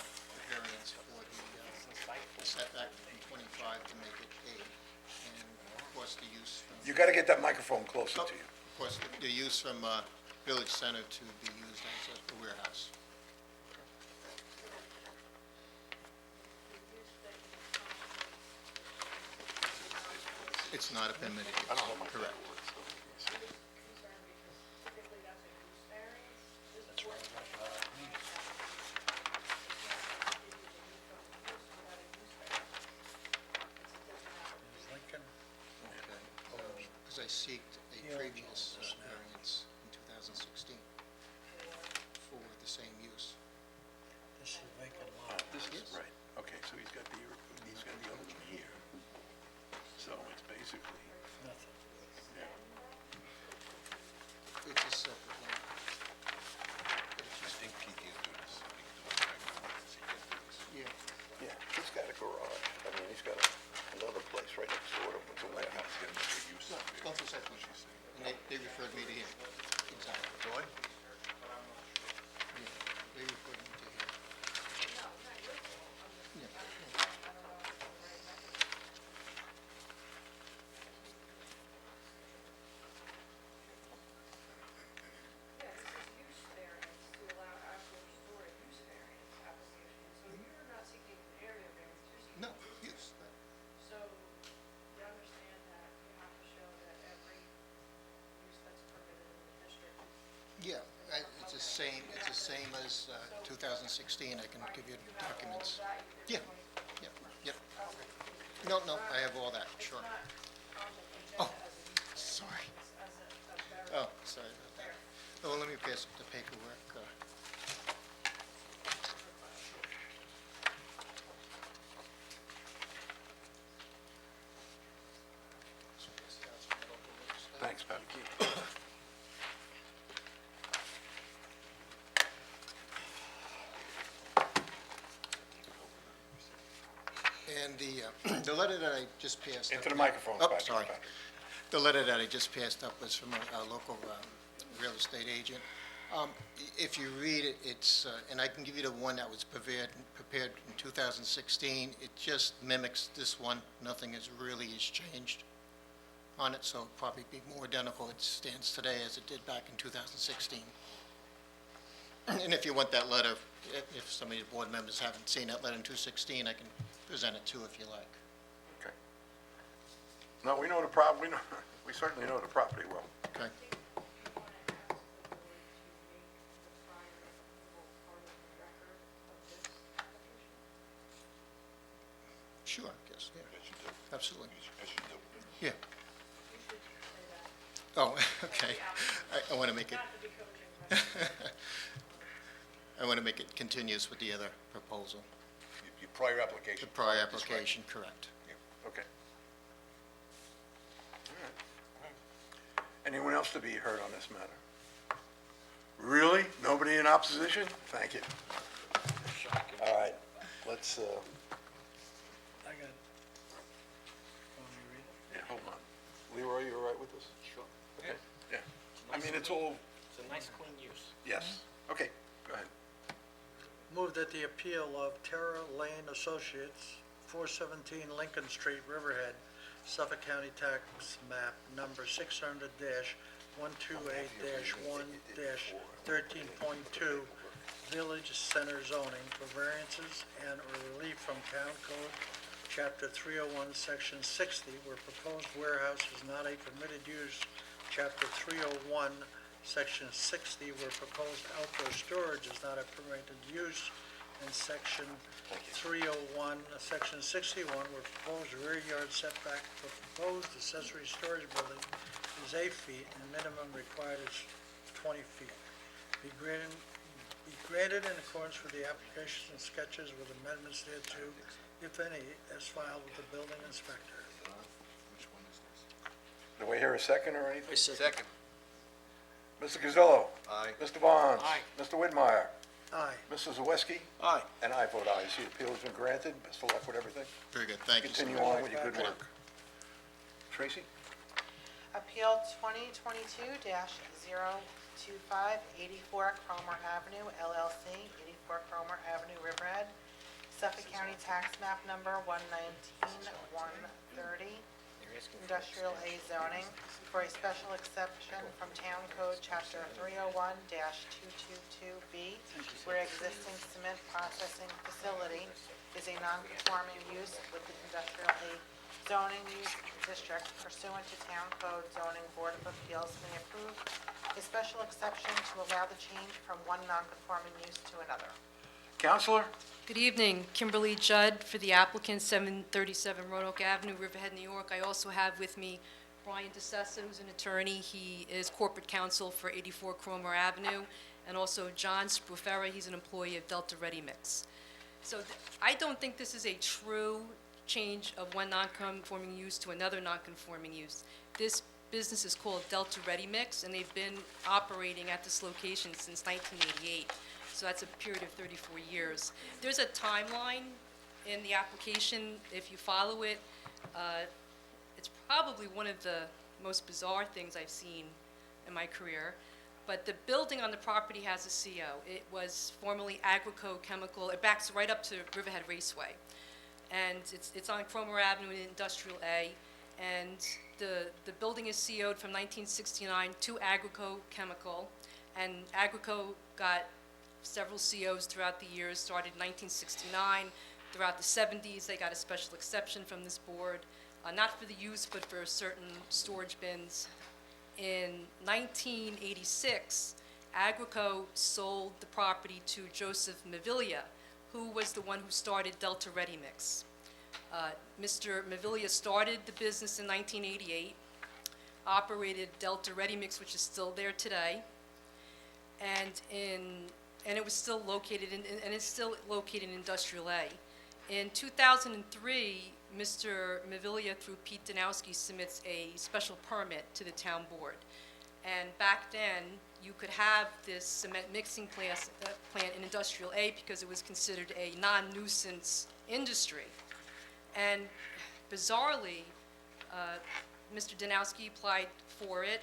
variance for the setback from 25 to make it 8, and of course the use from...
You got to get that microphone closer to you.
Of course, the use from Village Center to be used as a warehouse. It's not a permitted use, correct.
Lincoln?
Because I seeked a previous variance in 2016 for the same use.
This is vacant lot.
This is, right, okay, so he's got the other one here. So it's basically,
Nothing.
yeah.
It's a separate lot.
I think Pete can't do this.
it's the same as 2016. I can give you documents. Yeah, yep. No, I have all that, sure. Oh, sorry. Oh, sorry about that. Oh, let me pass up the paperwork.
Thanks, Pat.
And the letter that I just passed up...
Into the microphone,
Oh,
Patrick.
sorry. The letter that I just passed up was from a local real estate agent. If you read it, it's, and I can give you the one that was prepared in 2016. It just mimics this one. Nothing has changed on it, so it'll probably be more identical. It stands today as it did back in 2016. And if you want that letter, if some of your board members haven't seen that letter in 2016, I can present it too if you like.
Okay. No, we know we certainly know the property well.
Okay? Sure, I guess, yeah.
Yes, you do.
Absolutely.
Yes, you do.
Yeah. Oh, okay. I want to make it... I want to make it continuous with the other proposal.
Your prior application.
The prior
This way.
application, correct.
Okay. All right. Anyone else to be heard on this matter? Really? Nobody in opposition? Thank you. All right, let's,
I got it. Want me to read it?
yeah, hold on. Leroy, you all right with this?
Sure.
Okay, yeah. I mean, it's all,
It's a nice, clean use.
yes. Okay, go ahead.
Move that the appeal of Terra Lane Associates, 417 Lincoln Street, Riverhead, Suffolk County Tax Map Number 600-128-1-13.2, Village Center Zoning for variances and/or relief from Town Code, Chapter 301, Section 60, where proposed warehouse is not a permitted use, Chapter 301, Section 60, where proposed outdoor storage is not a permitted use, and Section 301, Section 61, where proposed rear yard setback for proposed accessory storage building is 8 feet and minimum required is 20 feet. Be granted in accordance with the applications and sketches with amendments thereto, if any, as filed with the building inspector.
Do we hear a second or anything?
Second.
Mr. Gazillo?
Aye.
Mr. Barnes?
Aye.
Mr. Whitmire?
Aye.
Mr. Zawiski?
Aye.
And I vote aye. The appeal has been granted. Best of luck with everything.
Very good, thank you so
Continue
much.
on with your good work. Tracy?
Appeal 2022-025, 84 Cromer Avenue, LLC, 84 Cromer Avenue, Riverhead, Suffolk County Tax Map Number 119-130, Industrial A zoning, for a special exception from Town Code Chapter 301-222B, where existing cement processing facility is a non-conforming use with the Industrial A zoning use district pursuant to Town Code Zoning Board of Appeals may approve a special exception to allow the change from one non-conforming use to another.
Counselor?
Good evening, Kimberly Judd for the applicant, 737 Roanoke Avenue, Riverhead, New York. I also have with me Brian DeSessa, who's an attorney. He is corporate counsel for 84 Cromer Avenue, and also John Sprufera, he's an employee of Delta Ready Mix. So I don't think this is a true change of one non-conforming use to another non-conforming use. This business is called Delta Ready Mix, and they've been operating at this location since 1988. So that's a period of 34 years. There's a timeline in the application. If you follow it, it's probably one of the most bizarre things I've seen in my career. But the building on the property has a CO. It was formerly Agrico Chemical. It backs right up to Riverhead Raceway. And it's on Cromer Avenue in Industrial A. And the building is CO'd from 1969 to Agrico Chemical. And Agrico got several COs throughout the years, started in 1969. Throughout the 70s, they got a special exception from this board, not for the use, but for certain storage bins. In 1986, Agrico sold the property to Joseph Mavilla, who was the one who started Delta Ready Mix. Mr. Mavilla started the business in 1988, operated Delta Ready Mix, which is still there today, and it was still located and it's still located in Industrial A. In 2003, Mr. Mavilla, through Pete Danowski, submits a special permit to the town board. And back then, you could have this cement mixing plant in Industrial A because it was considered a non-nuisance industry. And bizarrely, Mr. Danowski applied for it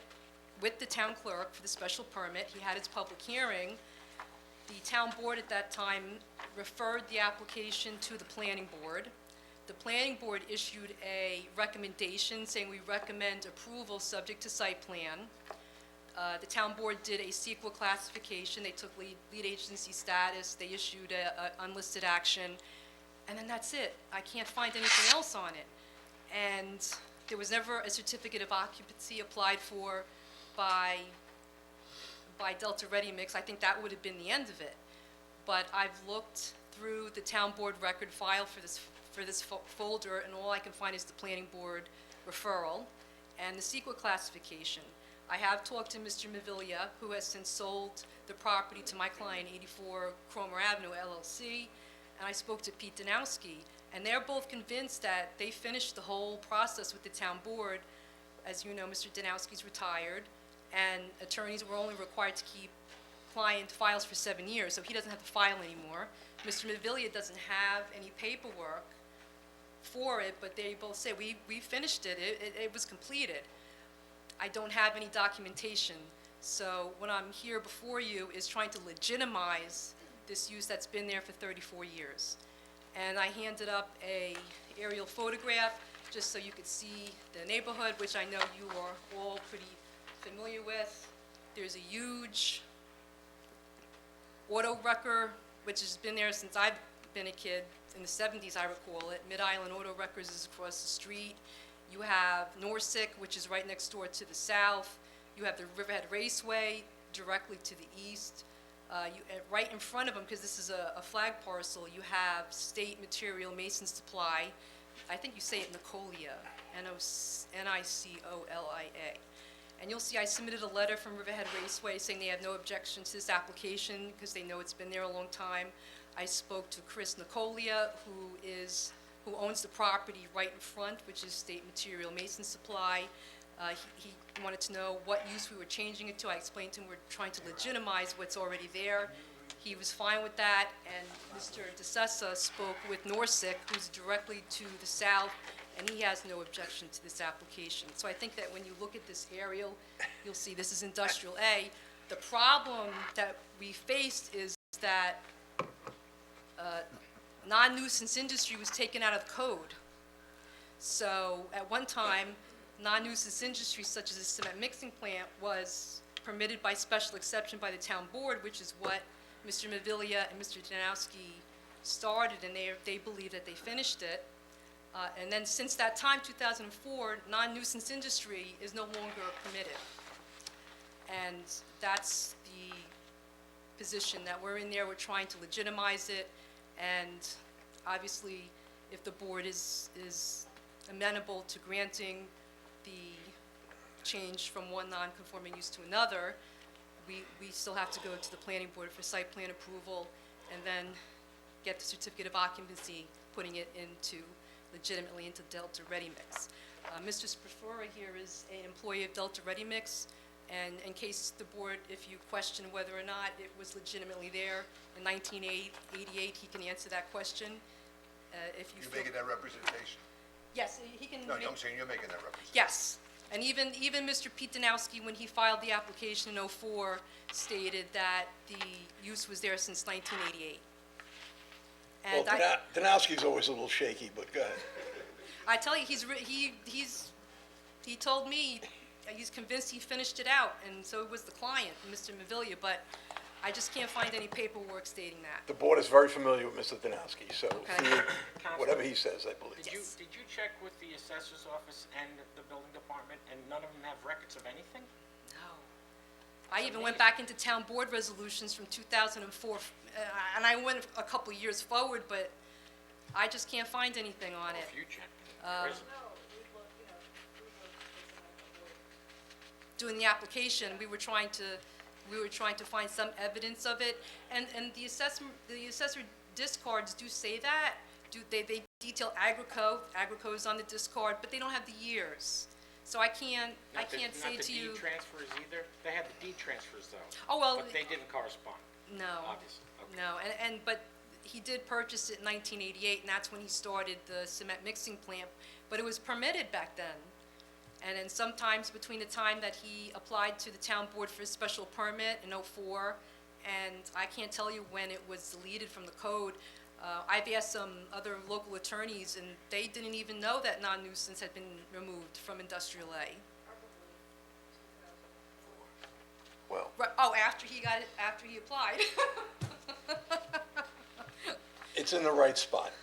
with the town clerk for the special permit. He had his public hearing. The town board at that time referred the application to the planning board. The planning board issued a recommendation saying we recommend approval subject to site plan. The town board did a CEQA classification. They took lead agency status. They issued a unlisted action. And then that's it. I can't find anything else on it. And there was never a certificate of occupancy applied for by Delta Ready Mix. I think that would have been the end of it. But I've looked through the town board record file for this folder, and all I can find is the planning board referral and the CEQA classification. I have talked to Mr. Mavilla, who has since sold the property to my client, 84 Cromer Avenue LLC, and I spoke to Pete Danowski, and they're both convinced that they finished the whole process with the town board. As you know, Mr. Danowski's retired, and attorneys were only required to keep client files for 7 years, so he doesn't have to file anymore. Mr. Mavilla doesn't have any paperwork for it, but they both say, we finished it, it was completed. I don't have any documentation, so what I'm here before you is trying to legitimize this use that's been there for 34 years. And I handed up a aerial photograph just so you could see the neighborhood, which I know you are all pretty familiar with. There's a huge auto wrecker, which has been there since I've been a kid. In the 70s, I recall it. Mid-Island Auto Wreckers is across the street. You have Norsec, which is right next door to the south. You have the Riverhead Raceway directly to the east. Right in front of them, because this is a flag parcel, you have State Material Mason Supply. I think you say it Nicolia, Nicolia. And you'll see I submitted a letter from Riverhead Raceway saying they have no objection to this application because they know it's been there a long time. I spoke to Chris Nicolia, who owns the property right in front, which is State Material Mason Supply. He wanted to know what use we were changing it to. I explained to him we're trying to legitimize what's already there. He was fine with that, and Mr. DeSessa spoke with Norsec, who's directly to the south, and he has no objection to this application. So I think that when you look at this aerial, you'll see this is Industrial A. The problem that we faced is that non-nuisance industry was taken out of the code. So at one time, non-nuisance industry such as a cement mixing plant was permitted by special exception by the town board, which is what Mr. Mavilla and Mr. Danowski started, and they believe that they finished it. And then since that time, 2004, non-nuisance industry is no longer permitted. And that's the position that we're in there. We're trying to legitimize it. And obviously, if the board is amenable to granting the change from one non-conforming use to another, we still have to go to the planning board for site plan approval and then get the certificate of occupancy, putting it legitimately into Delta Ready Mix. Mr. Sprafora here is an employee of Delta Ready Mix, and in case the board, if you question whether or not it was legitimately there in 1988, he can answer that question. If you
You're
feel-
making that representation?
Yes, he can.
No, I'm saying you're making that representation.
Yes, and even Mr. Pete Danowski, when he filed the application in '04, stated that the use was there since 1988.
Well,
And
Danowski's always a little shaky, but go ahead.
I tell you, he told me he's convinced he finished it out, and so was the client, Mr. Mavilla, but I just can't find any paperwork stating that.
The board is very familiar with Mr. Danowski, so
Okay.
whatever he says, I believe.
Did you check with the assessor's office and the building department, and none of them have records of anything?
No. I even went back into town board resolutions from 2004, and I went a couple years forward, but I just can't find anything on it.
If you check, there isn't.
Doing the application, we were trying to find some evidence of it, and the accessory discards do say that. They detail Agrico is on the discard, but they don't have the years. So I can't say to you.
Not the deed transfers either? They had the deed transfers though.
Oh, well.
But they didn't correspond,
No.
obviously. Okay.
No, but he did purchase it in 1988, and that's when he started the cement mixing plant, but it was permitted back then. And then sometimes between the time that he applied to the town board for a special permit in '04, and I can't tell you when it was deleted from the code. I've asked some other local attorneys, and they didn't even know that non-nuisance had been removed from Industrial A.
Well,
Right, oh, after he applied.
it's in the right spot.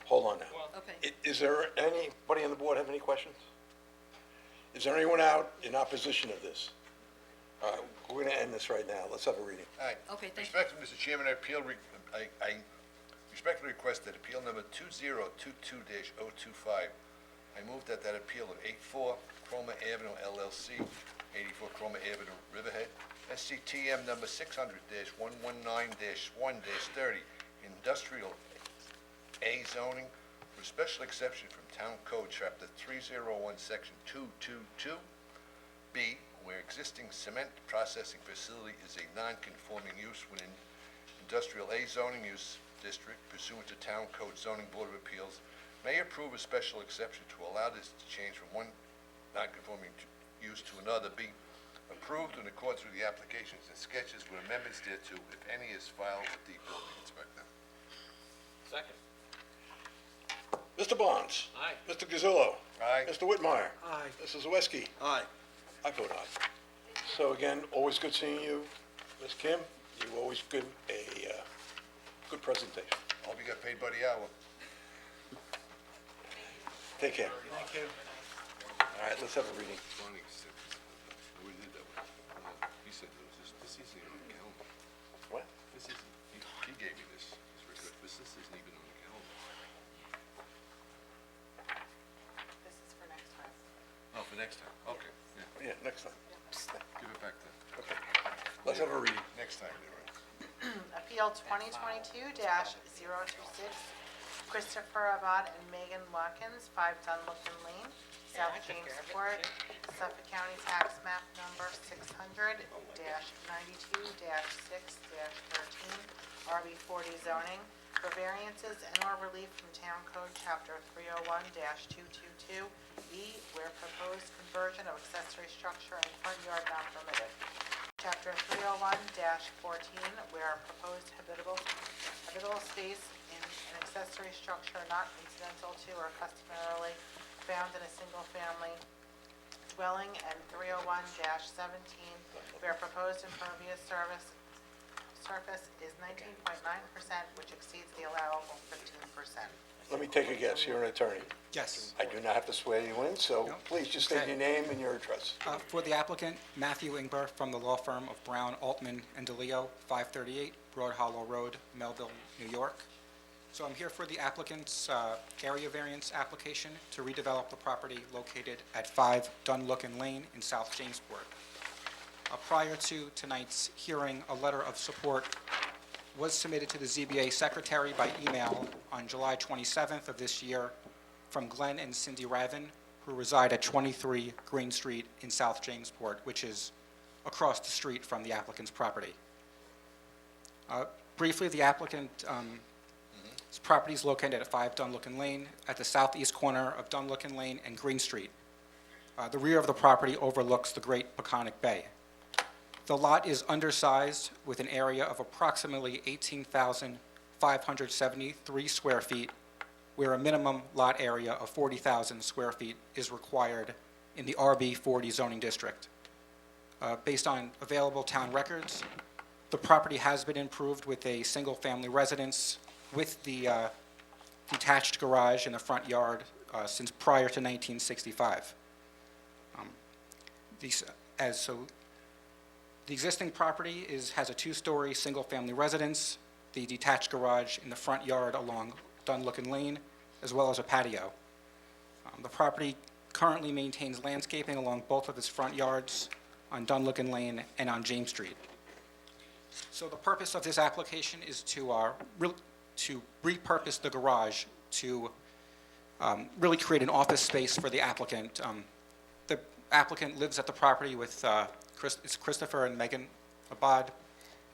Hold on now.
Okay.
Is there anybody on the board have any questions? Is there anyone out in opposition of this? We're going to end this right now. Let's have a reading.
All right.
Okay, thank you.
Respectfully, Mr. Chairman, I respectfully request that appeal number 2022-025, I move that appeal of 84 Chroma Avenue LLC, 84 Chroma Avenue, Riverhead, SCTM number 600-119-1-30, industrial A zoning for special exception from Town Code, Chapter 301, Section 222, B, where existing cement processing facility is a non-conforming use within industrial A zoning use district pursuant to Town Code Zoning Board of Appeals, may approve a special exception to allow this to change from one non-conforming use to another, be approved in accordance with the applications and sketches with amendments thereto, if any, is filed with the building inspector.
Second.
Mr. Bonds?
Aye.
Mr. Gazillo?
Aye.
Mr. Whitmire?
Aye.
Mrs. Zawiski?
Aye.
I vote aye. So again, always good seeing you. Ms. Kim, you always give a good presentation.
Hope you got paid by the hour.
Take care.
Thank you.
All right, let's have a reading.
Bonnie said, we did that one. He said, this isn't even on the calendar.
What?
This isn't, he gave me this, this isn't even on the calendar.
This is for next time.
Oh, for next time, okay, yeah,
Yeah, next time.
give it back then.
Okay. Let's have a reading.
Next time, you're right.
Appeal 2022-026, Christopher Abad and Megan Watkins, 5 Dunlopin Lane, South Jamesport, Suffolk County Tax Map Number 600-92-6-13, RB40 zoning, for variances and/or relief from Town Code Chapter 301-222E, where proposed conversion of accessory structure and front yard not permitted. Chapter 301-14, where proposed habitable space in an accessory structure not incidental to or customarily found in a single-family dwelling, and 301-17, where proposed impervious surface is 19.9%, which exceeds the allowable 15%.
Let me take a guess. You're an attorney.
Yes.
I do not have to swear you in, so
No.
please just state
Okay.
your name and your address.
For the applicant, Matthew Ingber from the law firm of Brown, Altman, and DeLeo, 538 Broad Hollow Road, Melville, New York. So I'm here for the applicant's area variance application to redevelop the property located at 5 Dunlookin Lane in South Jamesport. Prior to tonight's hearing, a letter of support was submitted to the ZBA secretary by email on July 27th of this year from Glenn and Cindy Ravin, who reside at 23 Green Street in South Jamesport, which is across the street from the applicant's property. Briefly, the applicant's property is located at 5 Dunlookin Lane at the southeast corner of Dunlookin Lane and Green Street. The rear of the property overlooks the Great Peconic Bay. The lot is undersized with an area of approximately 18,573 square feet, where a minimum lot area of 40,000 square feet is required in the RB40 zoning district. Based on available town records, the property has been improved with a single-family residence with the detached garage in the front yard since prior to 1965. The existing property has a two-story, single-family residence, the detached garage in the front yard along Dunlookin Lane, as well as a patio. The property currently maintains landscaping along both of its front yards on Dunlookin Lane and on James Street. So the purpose of this application is to repurpose the garage to really create an office space for the applicant. The applicant lives at the property with it's Christopher and Megan Abad,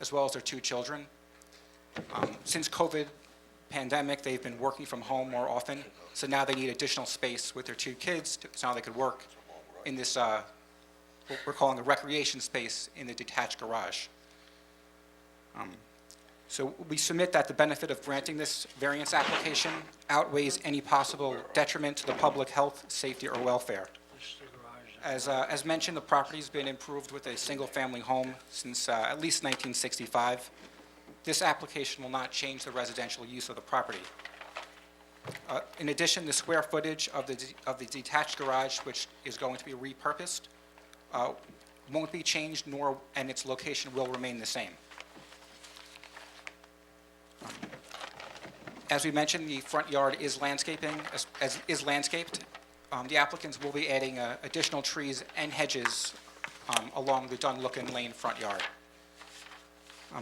as well as their two children. Since COVID pandemic, they've been working from home more often, so now they need additional space with their two kids, so now they could work in this, what we're calling a recreation space in the detached garage. So we submit that the benefit of granting this variance application outweighs any possible detriment to the public health, safety, or welfare. As mentioned, the property's been improved with a single-family home since at least 1965. This application will not change the residential use of the property. In addition, the square footage of the detached garage, which is going to be repurposed, won't be changed, and its location will remain the same. As we mentioned, the front yard is landscaping, is landscaped. The applicants will be adding additional trees and hedges along the Dunlookin Lane front yard.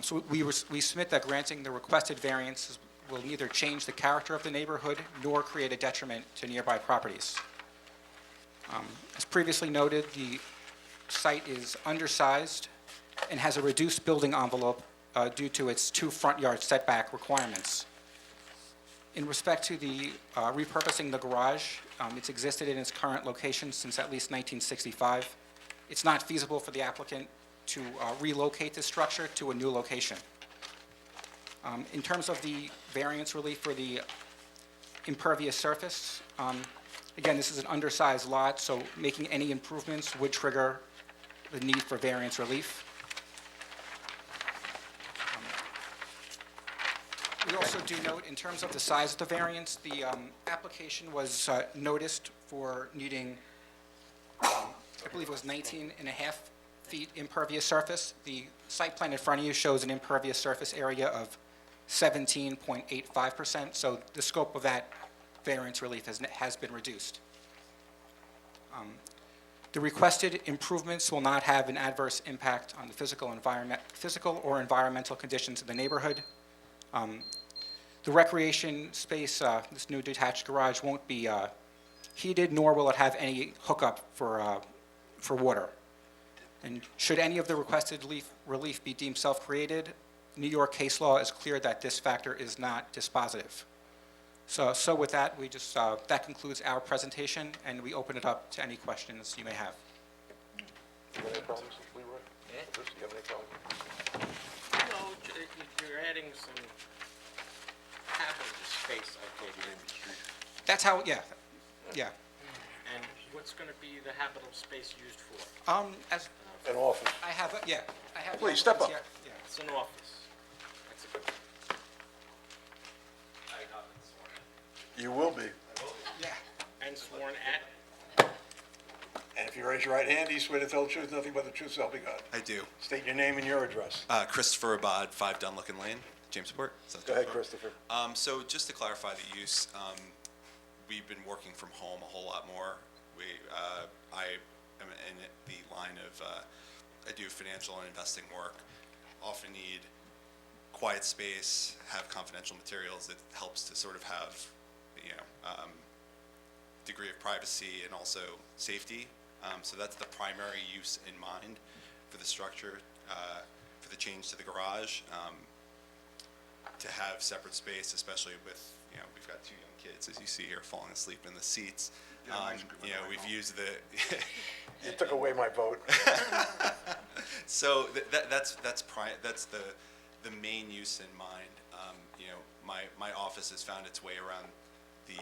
So we submit that granting the requested variances will neither change the character of the neighborhood nor create a detriment to nearby properties. As previously noted, the site is undersized and has a reduced building envelope due to its two front yard setback requirements. In respect to the repurposing the garage, it's existed in its current location since at least 1965. It's not feasible for the applicant to relocate the structure to a new location. In terms of the variance relief for the impervious surface, again, this is an undersized lot, so making any improvements would trigger the need for variance relief. We also do note, in terms of the size of the variance, the application was noticed for needing, I believe it was 19 and a half feet impervious surface. The site plan in front of you shows an impervious surface area of 17.85%, so the scope of that variance relief has been reduced. The requested improvements will not have an adverse impact on the physical or environmental conditions of the neighborhood. The recreation space, this new detached garage, won't be heated, nor will it have any hookup for water. And should any of the requested relief be deemed self-created, New York case law is clear that this factor is not dispositive. So with that, that concludes our presentation, and we open it up to any questions you may have.
Do you have any problems, Leroy?
Yeah.
Bruce, do you have any problems?
No, you're adding some habitable space, I think.
That's how, yeah.
And what's going to be the habitable space used for?
As
An office.
I have, I have.
Please, step up.
Yeah.
It's an office. That's a good.
You will be.
Yeah.
And sworn at?
And if you raise your right hand, do you swear to tell the truth, nothing but the truth, so help you God?
I do.
State your name and your address.
Christopher Abad, 5 Dunlookin Lane, Jamesport.
Go ahead, Christopher.
So just to clarify the use, we've been working from home a whole lot more. I am in the line of, I do financial and investing work, often need quiet space, have confidential materials. It helps to sort of have, degree of privacy and also safety. So that's the primary use in mind for the structure, for the change to the garage. To have separate space, especially with, we've got two young kids, as you see here, falling asleep in the seats. We've used the...
You took away my vote.
So that's the main use in mind. My office has found its way around the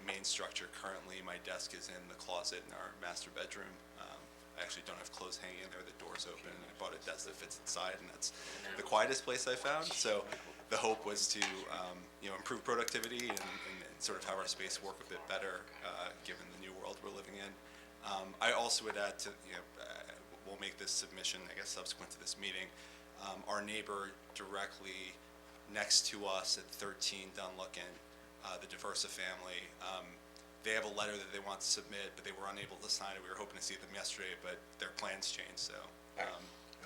main structure currently. My desk is in the closet in our master bedroom. I actually don't have clothes hanging in there, the door's open, and I bought a desk that fits inside, and that's the quietest place I found. So the hope was to improve productivity and sort of have our space work a bit better given the new world we're living in. I also would add to, will make this submission, I guess, subsequent to this meeting. Our neighbor directly next to us at 13 Dunlucken, the Diversa family, they have a letter that they want to submit, but they were unable to sign it. We were hoping to see them yesterday, but their plans changed, so.
And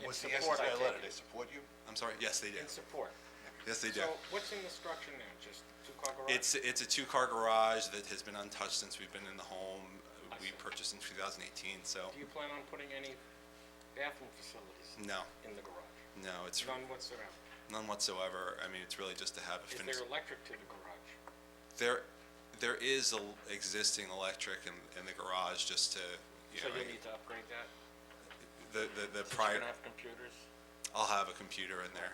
what's the
In
essence
support,
of
I
that letter?
take
They
it.
support you?
I'm sorry, yes, they do.
In support.
Yes, they do.
So what's in the structure now? Just two-car garage?
It's a two-car garage that has been untouched since we've been in the home.
I
We
see.
purchased in 2018, so,
Do you plan on putting any bathroom facilities
no,
in the garage?
no, it's
None whatsoever?
none whatsoever. I mean, it's really just to have a
Is
finished.
there electric to the garage?
There is existing electric in the garage, just to, you
So
know,
you'll need to upgrade that?
the
Since
prior,
you're gonna have computers?
I'll have a computer in there.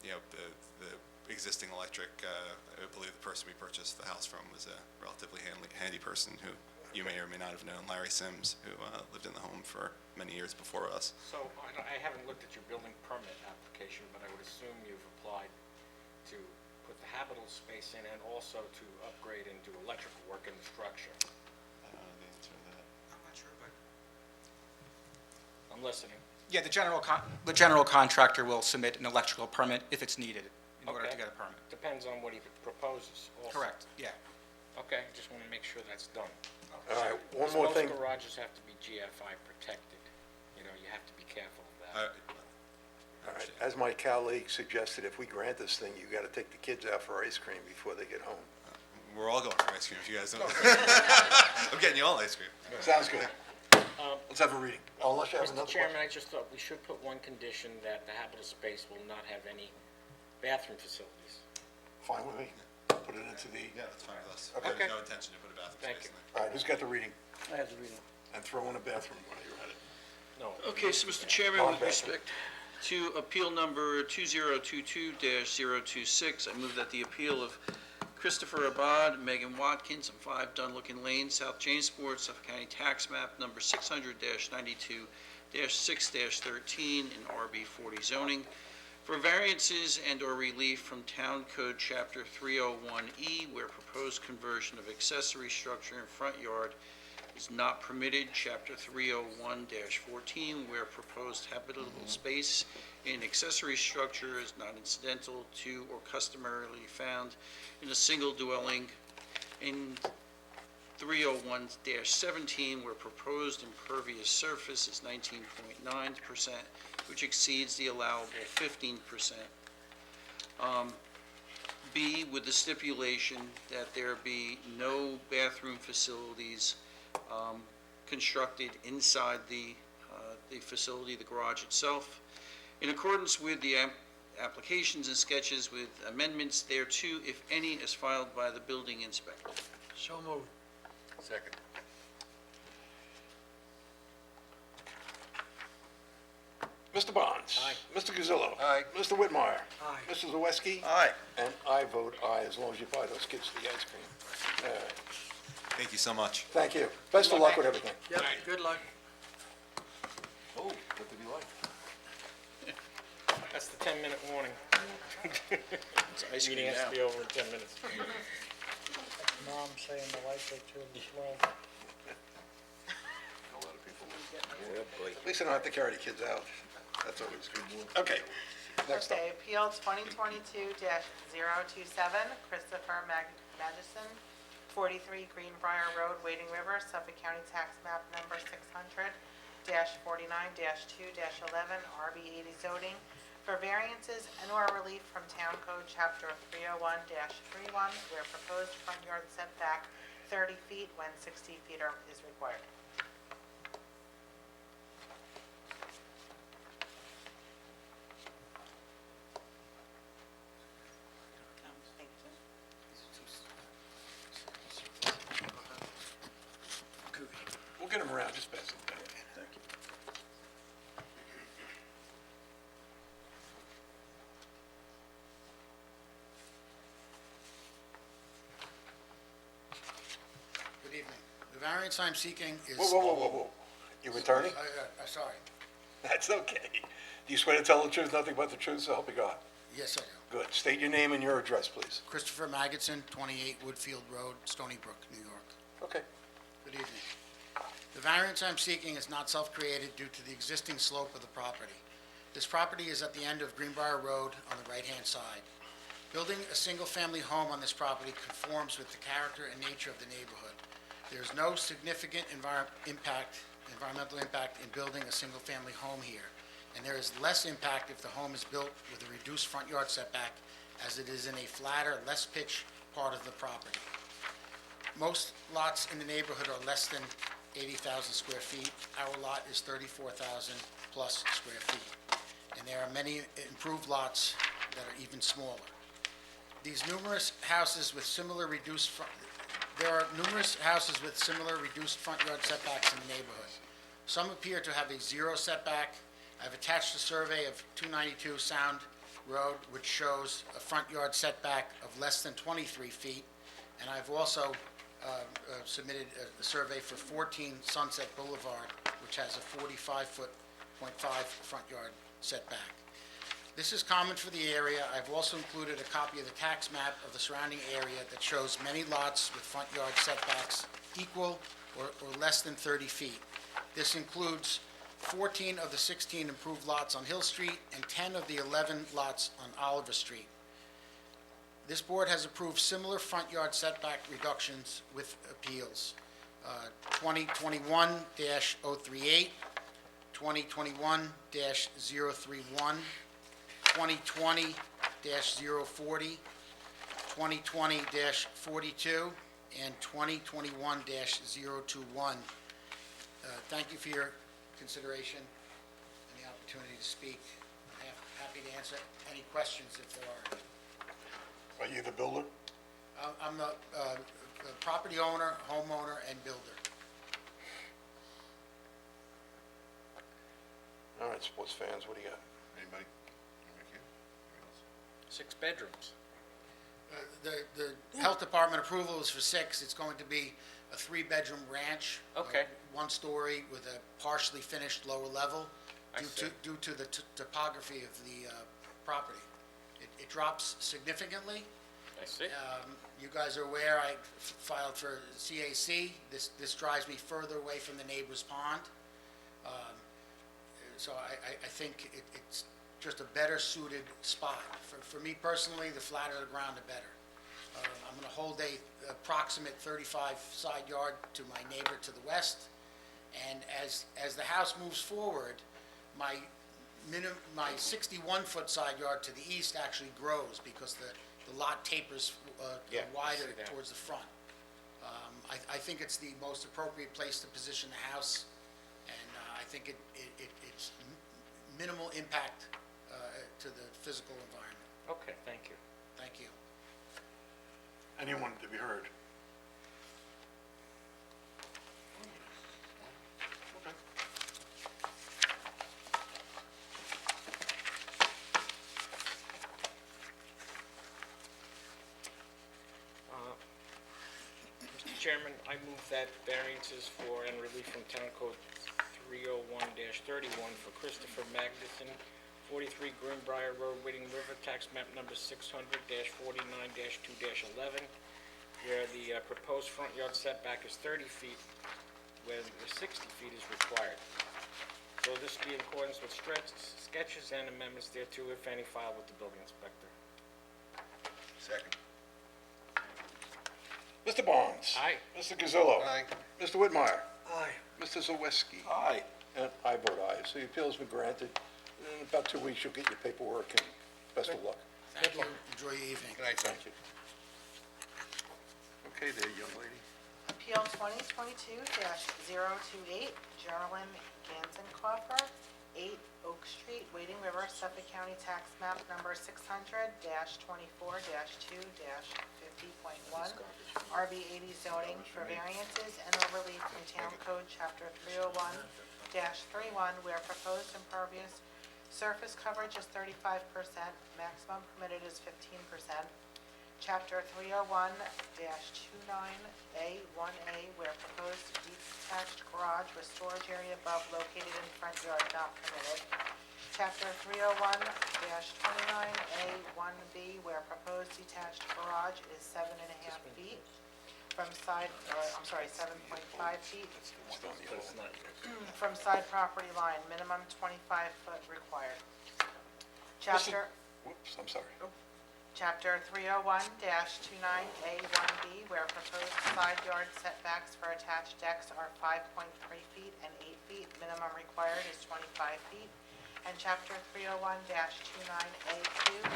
You know, the existing electric, I believe the person we purchased the house from was a relatively handy person who you may or may not have known, Larry Sims, who lived in the home for many years before us.
So I haven't looked at your building permit application, but I would assume you've applied to put the habitable space in and also to upgrade and do electrical work in the structure.
The answer to that.
I'm not sure, but.
I'm listening.
Yeah, the general contractor will submit an electrical permit if it's needed in order to
Okay.
get a permit.
Depends on what he proposes also.
Correct, yeah.
Okay, just want to make sure that's done.
All right, one
Because
more thing.
Most garages have to be GFI protected. You know, you have to be careful of that.
All right, as my colleague suggested, if we grant this thing, you gotta take the kids out for ice cream before they get home.
We're all going for ice cream if you guys don't. I'm getting you all ice cream.
Sounds good. Let's have a reading. Oh, unless you have
Mr.
another
Chairman,
question.
I just thought we should put one condition that the habitable space will not have any bathroom facilities.
Fine with me. Put it into the,
Yeah, that's fine with us.
Okay.
There's no intention to put a bathroom
Thank
space in
you.
there.
all right, who's got the reading?
I have the reading.
And throw in a bathroom while you're at it.
No.
Okay, so Mr. Chairman, with
Non-bathroom.
respect to appeal number 2022-026, I move that the appeal of Christopher Abad, Megan Watkins, on 5 Dunlucken Lane, South Jamesport, Suffolk County Tax Map number 600-92-6-13 in RB 40 zoning for variances and/or relief from Town Code Chapter 301E, where proposed conversion of accessory structure in front yard is not permitted, Chapter 301-14, where proposed habitable space in accessory structure is not incidental to or customarily found in a single dwelling, in 301-17, where proposed impervious surface is 19.9%, which exceeds the allowable 15%. B, with the stipulation that there be no bathroom facilities constructed inside the facility, the garage itself, in accordance with the applications and sketches with amendments thereto, if any, as filed by the building inspector.
So moved.
Second.
Mr. Bonds?
Aye.
Mr. Gazillo?
Aye.
Mr. Whitmire?
Aye.
Mrs. Zawiski?
Aye.
And I vote aye, as long as you buy those kids the ice cream. All right.
Thank you so much.
Thank you. Best of luck with everything.
Yep, good luck.
Oh, what did he like?
That's the 10-minute warning.
ice cream
Meeting has
now.
to be over in 10 minutes.
Mom saying the lights are too slow.
At least I don't have to carry the kids out. That's always good. Okay, next up.
Okay, Appeal 2022-027, Christopher Magnuson, 43 Greenbrier Road, Wading River, Suffolk County Tax Map Number 600-49-2-11, RB 80 zoning, for variances and/or relief from Town Code Chapter 301-31, where proposed front yard setback 30 feet when 60 feet is required.
We'll get them around, just pass them down. Thank you.
Good evening. The variance I'm seeking is...
Whoa, whoa, whoa, whoa, whoa. You attorney?
Sorry.
That's okay. Do you swear to tell the truth, nothing but the truth, so help you God?
Yes, I do.
Good. State your name and your address, please.
Christopher Magidson, 28 Woodfield Road, Stony Brook, New York.
Okay.
Good evening. The The variance I'm seeking is not self-created due to the existing slope of the property. This property is at the end of Greenbrier Road on the right-hand side. Building a single-family home on this property conforms with the character and nature of the neighborhood. There is no significant environmental impact in building a single-family home here, and there is less impact if the home is built with a reduced front yard setback, as it is in a flatter, less pitched part of the property. Most lots in the neighborhood are less than 80,000 square feet. Our lot is 34,000 plus square feet, and there are many improved lots that are even smaller. There are numerous houses with similar reduced front yard setbacks in the neighborhood. Some appear to have a zero setback. I've attached a survey of 292 Sound Road, which shows a front yard setback of less than 23 feet, and I've also submitted a survey for 14 Sunset Boulevard, which has a 45.5 front yard setback. This is common for the area. I've also included a copy of the tax map of the surrounding area that shows many lots with front yard setbacks equal or less than 30 feet. This includes 14 of the 16 improved lots on Hill Street and 10 of the 11 lots on Oliver Street. This board has approved similar front yard setback reductions with appeals. 2021-038, 2021-031, 2020-040, 2020-42, and 2021-021. Thank you for your consideration and the opportunity to speak. I'm happy to answer any questions if there are.
Are you the builder?
I'm the property owner, homeowner, and builder.
All right, sports fans, what do you got?
Anybody?
6 bedrooms.
The health department approval is for 6. It's going to be a 3-bedroom ranch.
Okay.
1 story with a partially finished lower level
I see.
due to the topography of the property. It drops significantly.
I see.
You guys are aware, I filed for CAC. This drives me further away from the neighbor's pond. So I think it's just a better suited spot. For me personally, the flatter the ground, the better. I'm going to hold a approximate 35 side yard to my neighbor to the west. And as the house moves forward, my 61-foot side yard to the east actually grows because the lot tapers
Yeah, I
wider
see that.
towards the front. I think it's the most appropriate place to position the house, and I think it's minimal impact to the physical environment.
Okay, thank you.
Thank you.
Anyone to be heard? Okay.
Mr. Chairman, I move that variances for and relief from Town Code 301-31 for Christopher Magnuson, 43 Greenbrier Road, Wading River, tax map number 600-49-2-11, where the proposed front yard setback is 30 feet, where the 60 feet is required. So this be in accordance with sketches and amendments thereto, if any, filed with the building inspector.
Second.
Mr. Barnes?
Aye.
Mr. Gazillo?
Aye.
Mr. Whitmire?
Aye.
Mr. Zawiski? Aye. And I vote aye. So the appeal's been granted. In about 2 weeks, you'll get your paperwork, and best of luck.
Thank you. Enjoy your evening.
Good night, sir.
Thank you. Okay there, young lady.
Appeal 2022-028, Geraldine Ganzenkoffer, 8 Oak Street, Wading River, Suffolk County Tax Map Number 600-24-2-50.1, RB 80 zoning for variances and or relief from Town Code Chapter 301-31, where proposed impervious surface coverage is 35%, maximum permitted is 15%. Chapter 301-29A1A, where proposed detached garage with storage area above located in front yard not permitted. Chapter 301-29A1B, where proposed detached garage is 7.5 feet from side, I'm sorry, 7.5 feet from side property line, minimum 25-foot required. Chapter,
Whoops, I'm sorry.
Chapter 301-29A1B, where proposed side yard setbacks for attached decks are 5.3 feet and 8 feet, minimum required is 25 feet. And Chapter 301-29A2,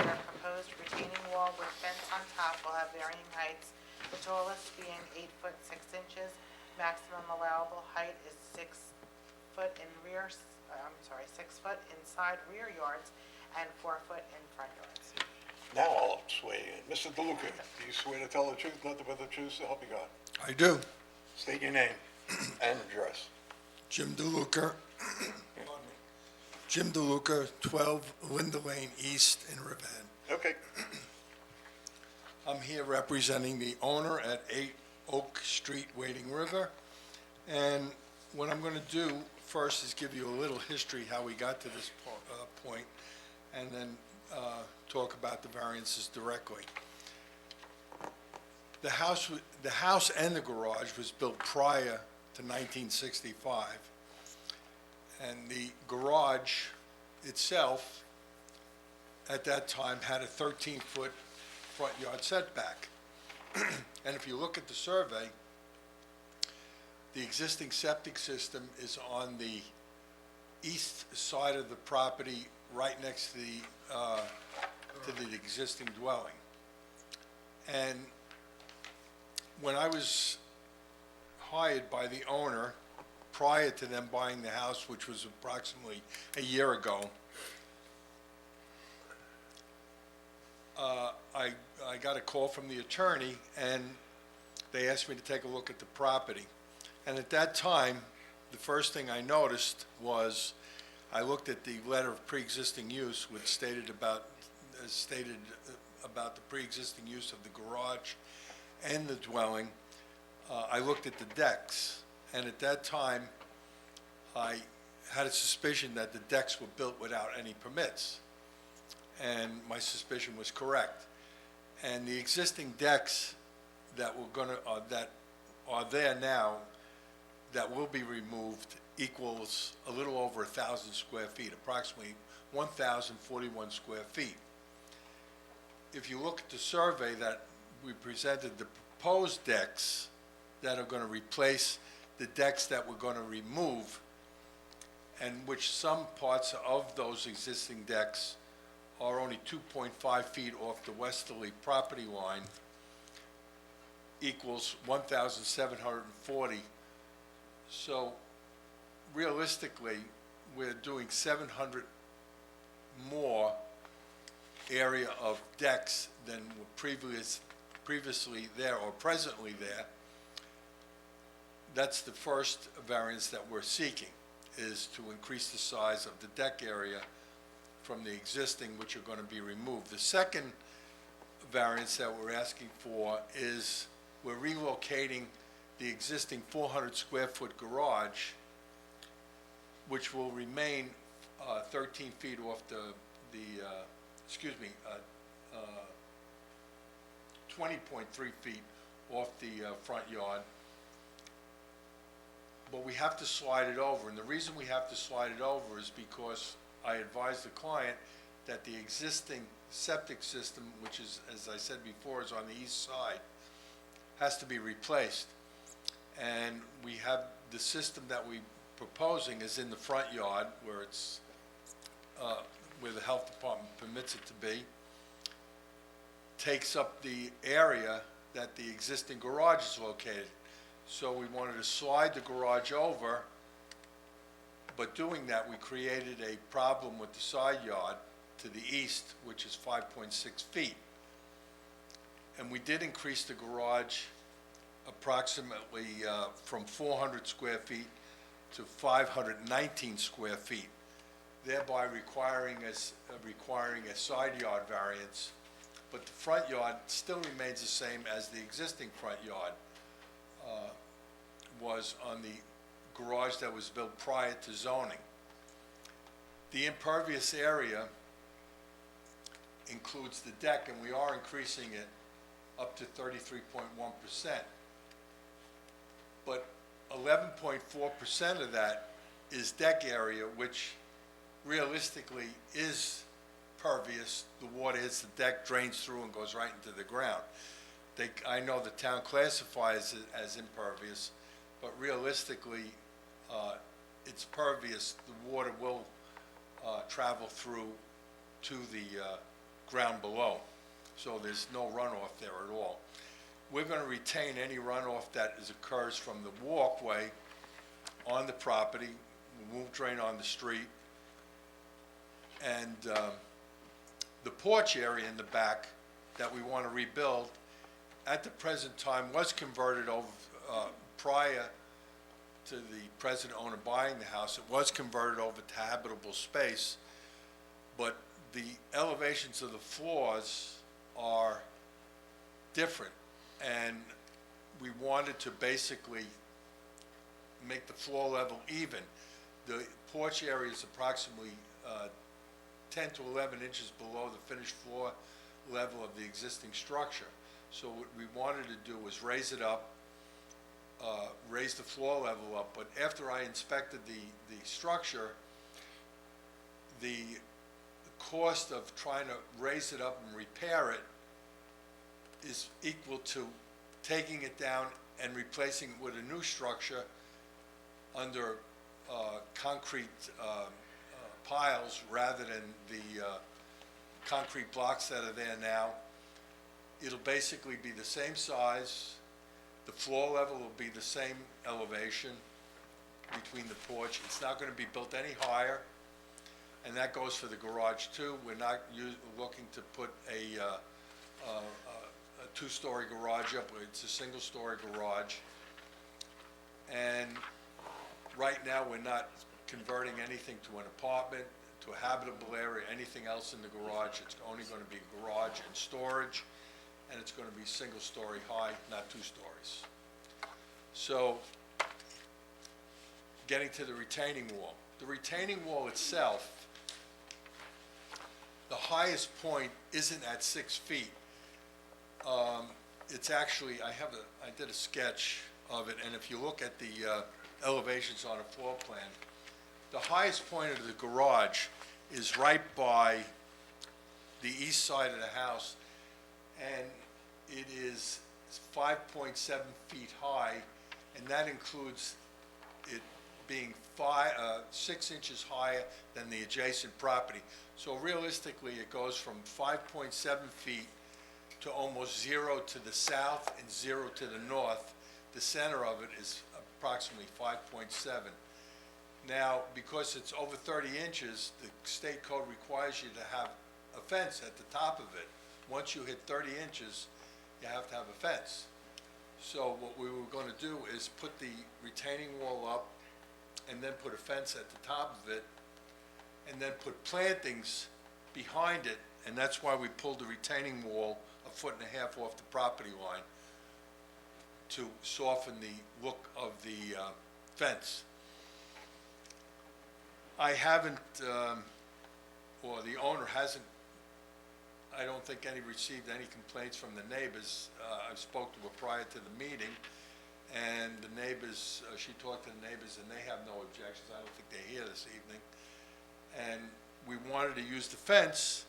where proposed retaining wall with fence on top will have varying heights, the tallest being 8 foot 6 inches, maximum allowable height is 6 foot in 6 foot inside rear yards, and 4 foot in front yards.
Now I'll swear in. Mr. DeLuca, do you swear to tell the truth, nothing but the truth, so help you God?
I do.
State your name and address.
Jim DeLuca. Jim DeLuca, 12 Linda Lane East in Riverhead.
Okay.
I'm here representing the owner at 8 Oak Street, Wading River. And what I'm going to do first is give you a little history how we got to this point, and then talk about the variances directly. The house and the garage was built prior to 1965, and the garage itself at that time had a 13-foot front yard setback. And if you look at the survey, the existing septic system is on the east side of the property, right next to the existing dwelling. And when I was hired by the owner, prior to them buying the house, which was approximately a year ago, I got a call from the attorney, and they asked me to take a look at the property. And at that time, the first thing I noticed was I looked at the letter of pre-existing use, which stated about the pre-existing use of the garage and the dwelling. I looked at the decks, and at that time, I had a suspicion that the decks were built without any permits, and my suspicion was correct. And the existing decks that that are there now, that will be removed, equals a little over 1,000 square feet, approximately 1,041 square feet. If you look at the survey that we presented, the proposed decks that are going to replace the decks that we're going to remove, and which some parts of those existing decks are only 2.5 feet off the westerly property line, equals 1,740. So realistically, we're doing 700 more area of decks than were previously there or presently there. That's the first variance that we're seeking, is to increase the size of the deck area from the existing, which are going to be removed. The second variance that we're asking for is we're relocating the existing 400 square foot garage, which will remain 13 feet off 20.3 feet off the front yard. But we have to slide it over, and the reason we have to slide it over is because I advised the client that the existing septic system, which is, as I said before, is on the east side, has to be replaced. And we have the system that we're proposing is in the front yard, where it's where the health department permits it to be, takes up the area that the existing garage is located. So we wanted to slide the garage over, but doing that, we created a problem with the side yard to the east, which is 5.6 feet. And we did increase the garage approximately from 400 square feet to 519 square feet, thereby requiring a side yard variance. But the front yard still remains the same as the existing front yard was on the garage that was built prior to zoning. The impervious area includes the deck, and we are increasing it up to 33.1%. but 11.4% of that is deck area, which realistically is pervious. The water hits the deck, drains through, and goes right into the ground. I know the town classifies it as impervious, but realistically, it's pervious. The water will travel through to the ground below, so there's no runoff there at all. We're going to retain any runoff that occurs from the walkway on the property, won't drain on the street, and the porch area in the back that we want to rebuild at the present time was converted over, prior to the present owner buying the house, it was converted over to habitable space, but the elevations of the floors are different, and we wanted to basically make the floor level even. The porch area is approximately 10 to 11 inches below the finished floor level of the existing structure. So what we wanted to do was raise it up, raise the floor level up, but after I inspected the structure, the cost of trying to raise it up and repair it is equal to taking it down and replacing it with a new structure under concrete piles rather than the concrete blocks that are there now. It'll basically be the same size. The floor level will be the same elevation between the porch. It's not going to be built any higher, and that goes for the garage too. We're not looking to put a two-story garage up. It's a single-story garage. And right now, we're not converting anything to an apartment, to a habitable area, anything else in the garage. It's only going to be garage and storage, and it's going to be single-story high, not two stories. So, getting to the retaining wall. The retaining wall itself, the highest point isn't at 6 feet. It's actually, I did a sketch of it, and if you look at the elevations on a floor plan, the highest point of the garage is right by the east side of the house, and it is 5.7 feet high, and that includes it being 6 inches higher than the adjacent property. So realistically, it goes from 5.7 feet to almost 0 to the south and 0 to the north. The center of it is approximately 5.7. Now, because it's over 30 inches, the state code requires you to have a fence at the top of it. Once you hit 30 inches, you have to have a fence. So what we were going to do is put the retaining wall up and then put a fence at the top of it and then put plantings behind it, and that's why we pulled the retaining wall 1.5 feet off the property line to soften the look of the fence. I haven't, or the owner hasn't, I don't think received any complaints from the neighbors. I spoke to her prior to the meeting, and the neighbors, she talked to the neighbors, and they have no objections. I don't think they're here this evening. And we wanted to use the fence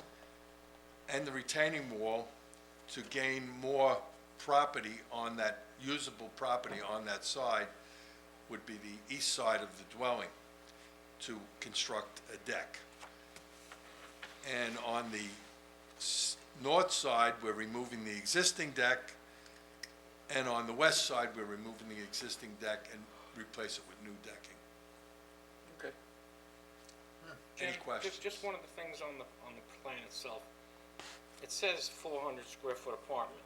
and the retaining wall to gain more property on that, usable property on that side, would be the east side of the dwelling, to construct a deck. And on the north side, we're removing the existing deck, and on the west side, we're removing the existing deck and replace it with new decking.
Okay.
Any
Jay,
questions?
Just one of the things on the plan itself. It says 400 square foot apartment.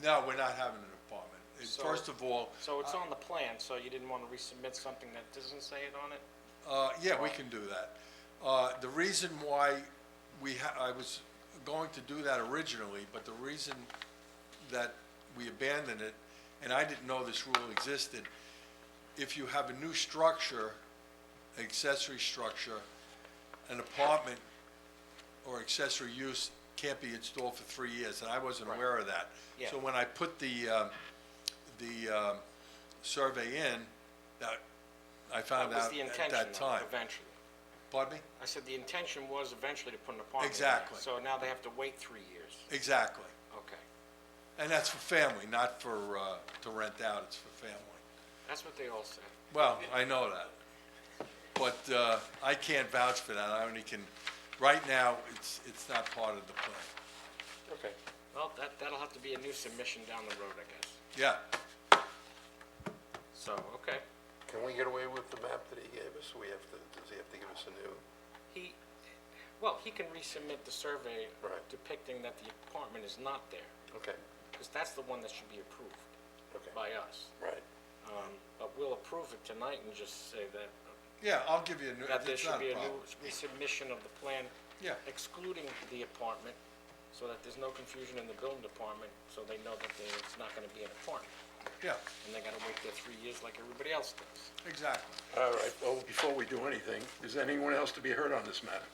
No, we're not having an apartment.
So-
First of all,
So it's on the plan, so you didn't want to resubmit something that doesn't say it on it?
yeah, we can do that. The reason why I was going to do that originally, but the reason that we abandoned it, and I didn't know this rule existed, if you have a new structure, accessory structure, an apartment or accessory use can't be installed for 3 years, and I wasn't aware of that.
Yeah.
So when I put the survey in that I found
That was
out
the
at
intention,
that
though,
time.
eventually.
Pardon me?
I said the intention was eventually to put an apartment. in.
Exactly.
So now they have to wait 3 years.
Exactly.
Okay.
And that's for family, not for, to rent out, it's for family.
That's what they all said.
Well, I know that. But I can't vouch for that. I only can, right now, it's not part of the plan.
Okay. Well, that'll have to be a new submission down the road, I guess.
Yeah.
So, okay.
Can we get away with the map that he gave us? Does he have to give us a new?
Well, he can resubmit the survey
Right.
depicting that the apartment is not there,
Okay,
because that's the one that should be approved
okay,
by us.
right.
But we'll approve it tonight and just say that,
Yeah, I'll give you a new,
that there
it's
should
not a
be a new
problem.
resubmission of the plan
Yeah.
excluding the apartment, so that there's no confusion in the building department, so they know that it's not gonna be an apartment.
Yeah,
And they gotta wait their 3 years like everybody else does.
exactly.
All right, well, before we do anything, is anyone else to be heard on this matter?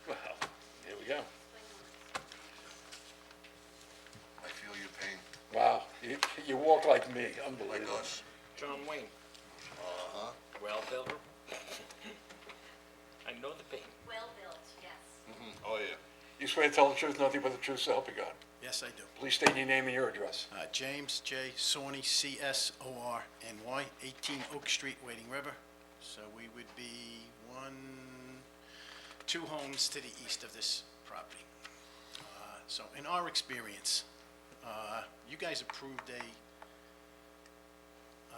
Well, here we go.
I feel your pain.
Wow, you walk like me, unbelievable.
John Wayne.
Uh-huh.
Well, Bill. I know the pain.
Well-built, yes.
Oh, yeah.
You swear to tell the truth, nothing but the truth, so help you God.
Yes, I do.
Please state your name and your address.
James J. Sawney, C-S-O-R-N-Y, 18 Oak Street, Wading River. So we would be 2 homes to the east of this property. So in our experience, you guys approved a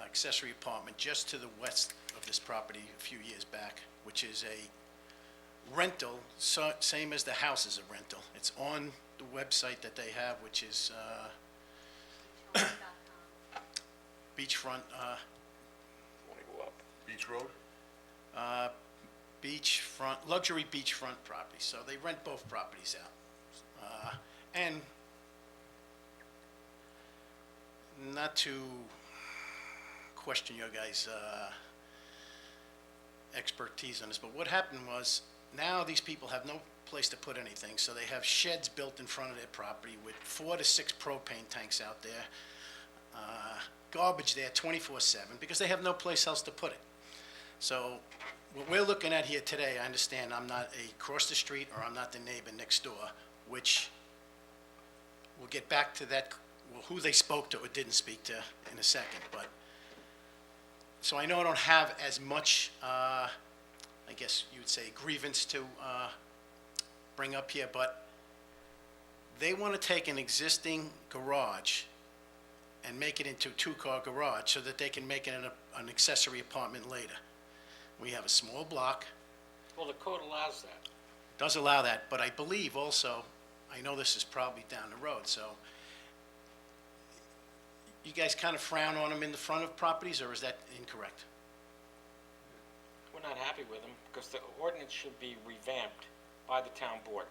accessory apartment just to the west of this property a few years back, which is a rental, same as the house is a rental. It's on the website that they have, which is beachfront,
Want to go up?
Beach Road?
beachfront, luxury beachfront property. So they rent both properties out. And not to question your guys' expertise on this, but what happened was, now these people have no place to put anything, so they have sheds built in front of their property with 4 to 6 propane tanks out there, garbage there 24/7, because they have no place else to put it. So what we're looking at here today, I understand I'm not across the street, or I'm not the neighbor next door, which we'll get back to that, well, who they spoke to or didn't speak to in a second, but, so I know I don't have as much, I guess you would say, grievance to bring up here, but they want to take an existing garage and make it into a 2-car garage so that they can make it an accessory apartment later. We have a small block,
Well, the code allows that.
does allow that, but I believe also, I know this is probably down the road, so you guys kind of frown on them in the front of properties, or is that incorrect?
We're not happy with them, because the ordinance should be revamped by the town board.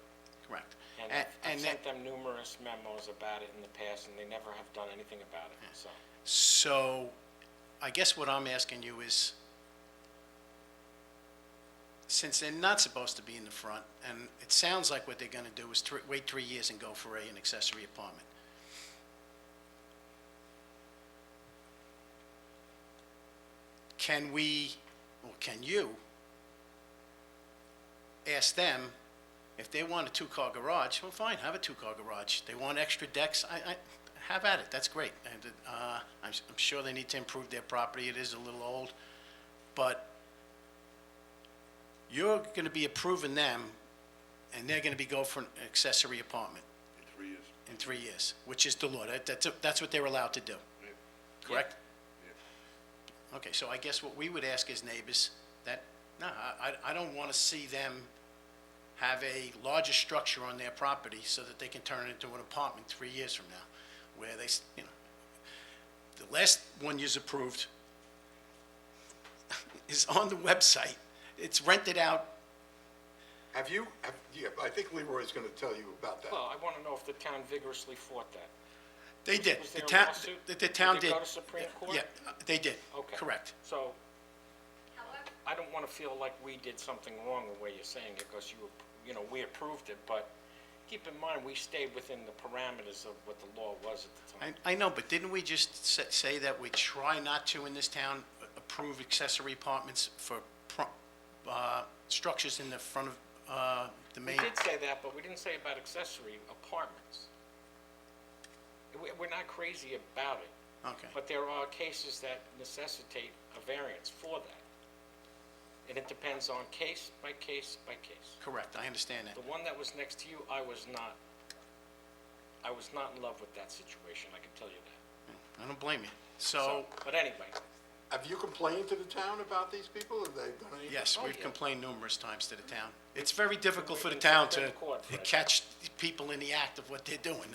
Correct.
And
And-
I've
and
sent them numerous memos about it in the past, and they never have done anything about it, so.
So, I guess what I'm asking you is, since they're not supposed to be in the front, and it sounds like what they're gonna do is wait 3 years and go for an accessory apartment. Can we, or can you, ask them if they want a 2-car garage? Well, fine, have a 2-car garage. They want extra decks, have at it, that's great. And I'm sure they need to improve their property, it is a little old, but you're gonna be approving them, and they're gonna be going for an accessory apartment
In 3 years.
in 3 years, which is the law. That's what they're allowed to do, correct? Okay, so I guess what we would ask as neighbors, that, no, I don't want to see them have a larger structure on their property so that they can turn it into an apartment 3 years from now, where they, you know, the last one you approved is on the website. It's rented out.
Yeah, I think Leroy's going to tell you about that.
Well, I want to know if the town vigorously fought that.
They did.
Was
The
there a
town,
lawsuit?
the town
Did they
did.
go to Supreme Court?
Yeah, they did.
Okay.
Correct.
So, I don't want to feel like we did something wrong the way you're saying it, because you know, we approved it, but keep in mind, we stayed within the parameters of what the law was at the time.
I know, but didn't we just say that we try not to, in this town, approve accessory apartments for structures in the front of the
We
main?
did say that, but we didn't say about accessory apartments. We're not crazy about it.
Okay.
But there are cases that necessitate a variance for that. And it depends on case by case by case.
Correct, I understand that.
The one that was next to you, I was not in love with that situation, I can tell you that.
I don't blame you. So,
But anyway,
Have you complained to the town about these people? Have they done anything?
yes, we've
yeah.
complained numerous times to the town. It's very difficult for the town to
Court, Fred.
catch people in the act of what they're doing.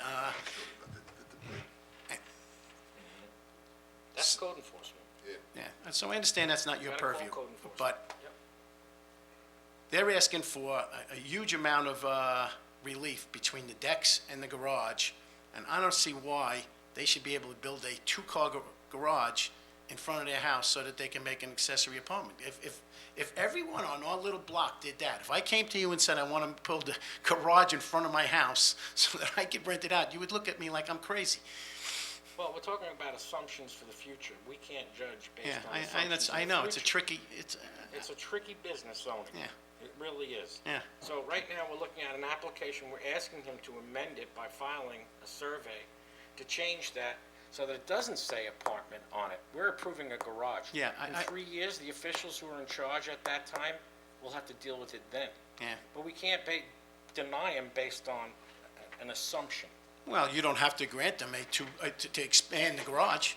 that's code enforcement.
Yeah, and so I understand that's not your
Gotta call
purview,
code enforcement.
but
Yep.
they're asking for a huge amount of relief between the decks and the garage, and I don't see why they should be able to build a two-car garage in front of their house so that they can make an accessory apartment. If everyone on our little block did that, if I came to you and said, I want to build a garage in front of my house so that I could rent it out, you would look at me like I'm crazy.
Well, we're talking about assumptions for the future. We can't judge based
Yeah,
on assumptions.
I
in the
know, it's a
future.
tricky,
It's a tricky business zoning.
Yeah.
It really is.
Yeah.
So right now, we're looking at an application, we're asking him to amend it by filing a survey to change that so that it doesn't say apartment on it. We're approving a garage.
Yeah,
In 3 years, the officials who are in charge at that time will have to deal with it then.
yeah.
But we can't deny him based on an assumption.
Well, you don't have to grant them to expand the garage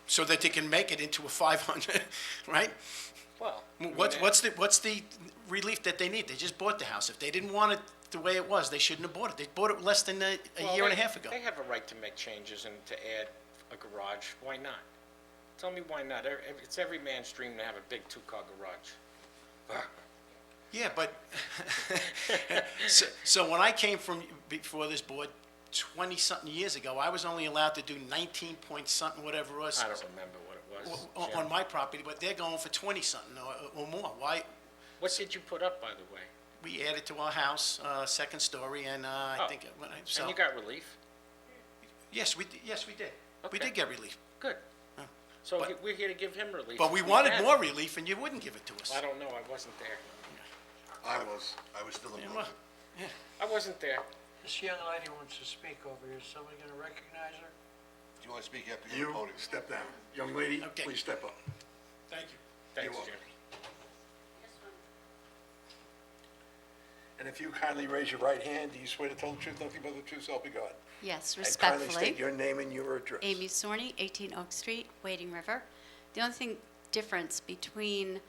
so that they can make it into a 500, right?
Well.
What's the relief that they need? They just bought the house. If they didn't want it the way it was, they shouldn't have bought it. They bought it less than a year and a half ago.
They have a right to make changes and to add a garage. Why not? Tell me why not? It's every man's dream to have a big two-car garage.
Yeah, but, so when I came from before this board 20-something years ago, I was only allowed to do 19 point something, whatever it was.
I don't remember what it was.
On
Jim.
my property, but they're going for 20-something or more. Why?
What did you put up, by the way?
We added to our house, second story, and I
Oh.
think, so.
And you got relief?
Yes, we did. We
Okay.
did get relief.
Good. So we're here to give him relief.
But we
if
wanted
can.
more relief, and you wouldn't give it to us.
I don't know, I wasn't there.
I was still in
Yeah,
love.
well,
I wasn't there.
This young lady wants to speak over here. Is somebody going to recognize her?
Do you want to speak after
You
the podium?
step down. Young lady,
Okay.
please step up.
Thank you.
Thanks,
You're
Jim.
welcome. And if you kindly raise your right hand, do you swear to tell the truth, nothing but the truth, so help you God?
Yes,
And kindly
respectfully.
state your name and your address.
Amy Sorney, 18 Oak Street, Wading River. The only difference between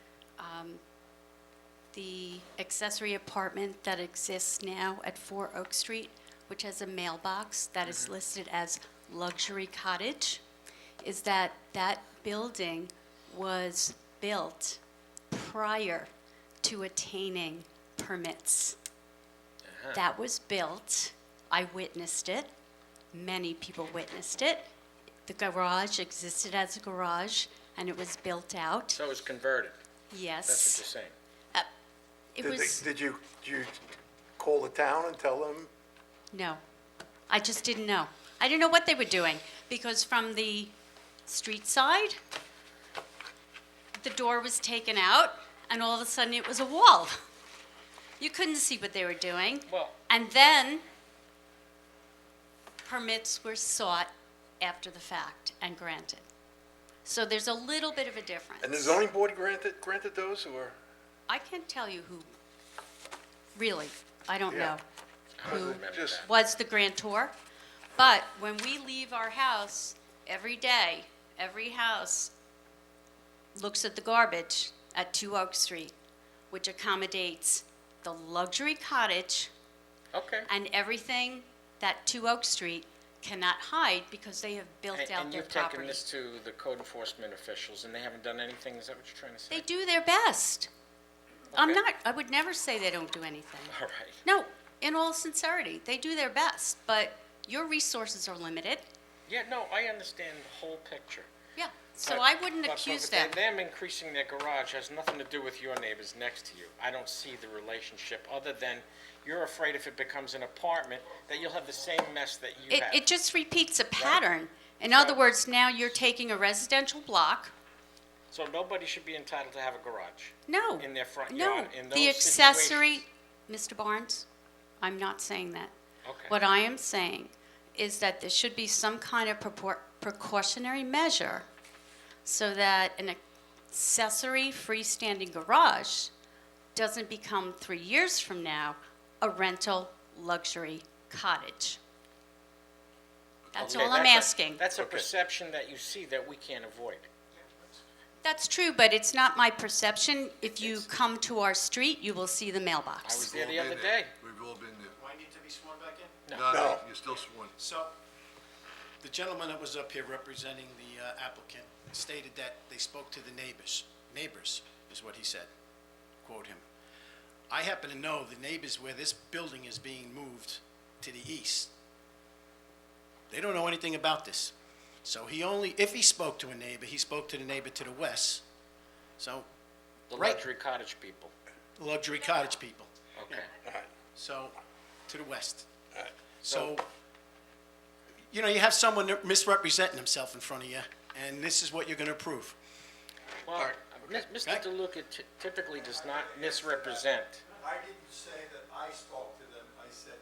the accessory apartment that exists now at 4 Oak Street, which has a mailbox that is listed as luxury cottage, is that that building was built prior to attaining permits. That was built, I witnessed it, many people witnessed it. The garage existed as a garage, and it was built out.
So it was converted.
Yes.
That's what you're saying.
It was,
Did you call the town and tell them?
no. I just didn't know. I didn't know what they were doing, because from the street side, the door was taken out, and all of a sudden it was a wall. You couldn't see what they were doing.
Well,
And then permits were sought after the fact and granted. So there's a little bit of a difference.
And the zoning board granted those, or?
I can't tell you who, really, I don't
Yeah.
know
I don't
who
remember
Just-
that.
was the grantor. But when we leave our house every day, every house looks at the garbage at 2 Oak Street, which accommodates the luxury cottage
Okay.
and everything that 2 Oak Street cannot hide because they have built out
And
their
you've taken
property.
this to the code enforcement officials, and they haven't done anything? Is that what you're trying to say?
They do their best.
Okay.
I would never say they don't do anything.
All right.
No, in all sincerity, they do their best, but your resources are limited.
Yeah, no, I understand the whole picture.
Yeah. So I wouldn't
But
accuse them.
them increasing their garage has nothing to do with your neighbors next to you. I don't see the relationship, other than you're afraid if it becomes an apartment, that you'll have the same mess that you have.
It just repeats a pattern. In other words, now you're taking a residential block.
So nobody should be entitled to have a garage
No.
in their front
No.
yard, in those
The accessory,
situations.
Mr. Barnes, I'm not saying that.
Okay.
What I am saying is that there should be some kind of precautionary measure so that an accessory freestanding garage doesn't become 3 years from now a rental luxury cottage. That's
Okay,
all I'm asking.
That's a perception that you see that we can't avoid.
That's true, but it's not my perception. If you come to our street, you will see the
I
mailbox.
was there the other day.
We've all been there.
Do I need to be sworn back in?
No, you're still sworn.
So, the gentleman that was up here representing the applicant stated that they spoke to the neighbors. Neighbors is what he said, quote him. I happen to know the neighbors where this building is being moved to the east. They don't know anything about this. So if he spoke to a neighbor, he spoke to the neighbor to the west. So,
The
right,
luxury cottage people.
the luxury cottage people.
Okay.
So, to the west.
So-
So, you know, you have someone misrepresenting himself in front of you, and this is what you're gonna approve.
Well, Mr. DeLuca typically does not misrepresent.
I didn't say that I spoke to them, I said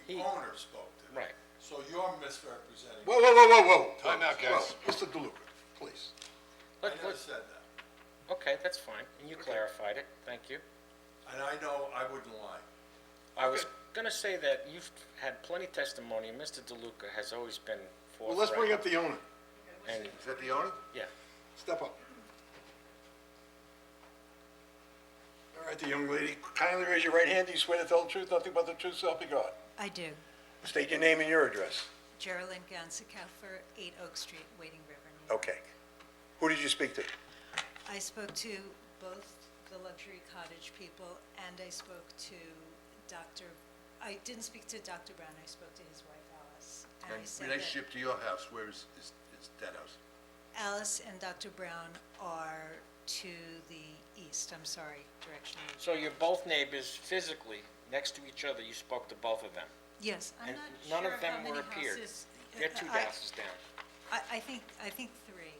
the
He-
owner spoke to them.
Right.
So you're misrepresenting.
Whoa, whoa, whoa, whoa, whoa. Time out, guys. Mr. DeLuca, please.
I never said that.
Okay, that's fine, and you clarified it, thank you.
And I know I wouldn't lie.
I was gonna say that you've had plenty testimony, and Mr. DeLuca has always been forthright.
Well, let's bring up the owner.
And,
Is that the owner?
yeah,
Step up. All right, the young lady, kindly raise your right hand. Do you swear to tell the truth, nothing but the truth, so help you God?
I do.
State your name and your address.
Geraldine Gansakaufer, 8 Oak Street, Wading River, New York.
Okay. Who did you speak to?
I spoke to both the luxury cottage people, and I spoke to I didn't speak to Dr. Brown, I spoke to his wife Alice. And I
And
said that
relationship to your house, where is that house?
Alice and Dr. Brown are to the east, I'm sorry, direction east.
so you're both neighbors physically, next to each other, you spoke to both of them?
Yes, I'm
And
not
none
sure
of them
how
were
many
appeared.
houses.
They're two
I-
houses down.
I think 3,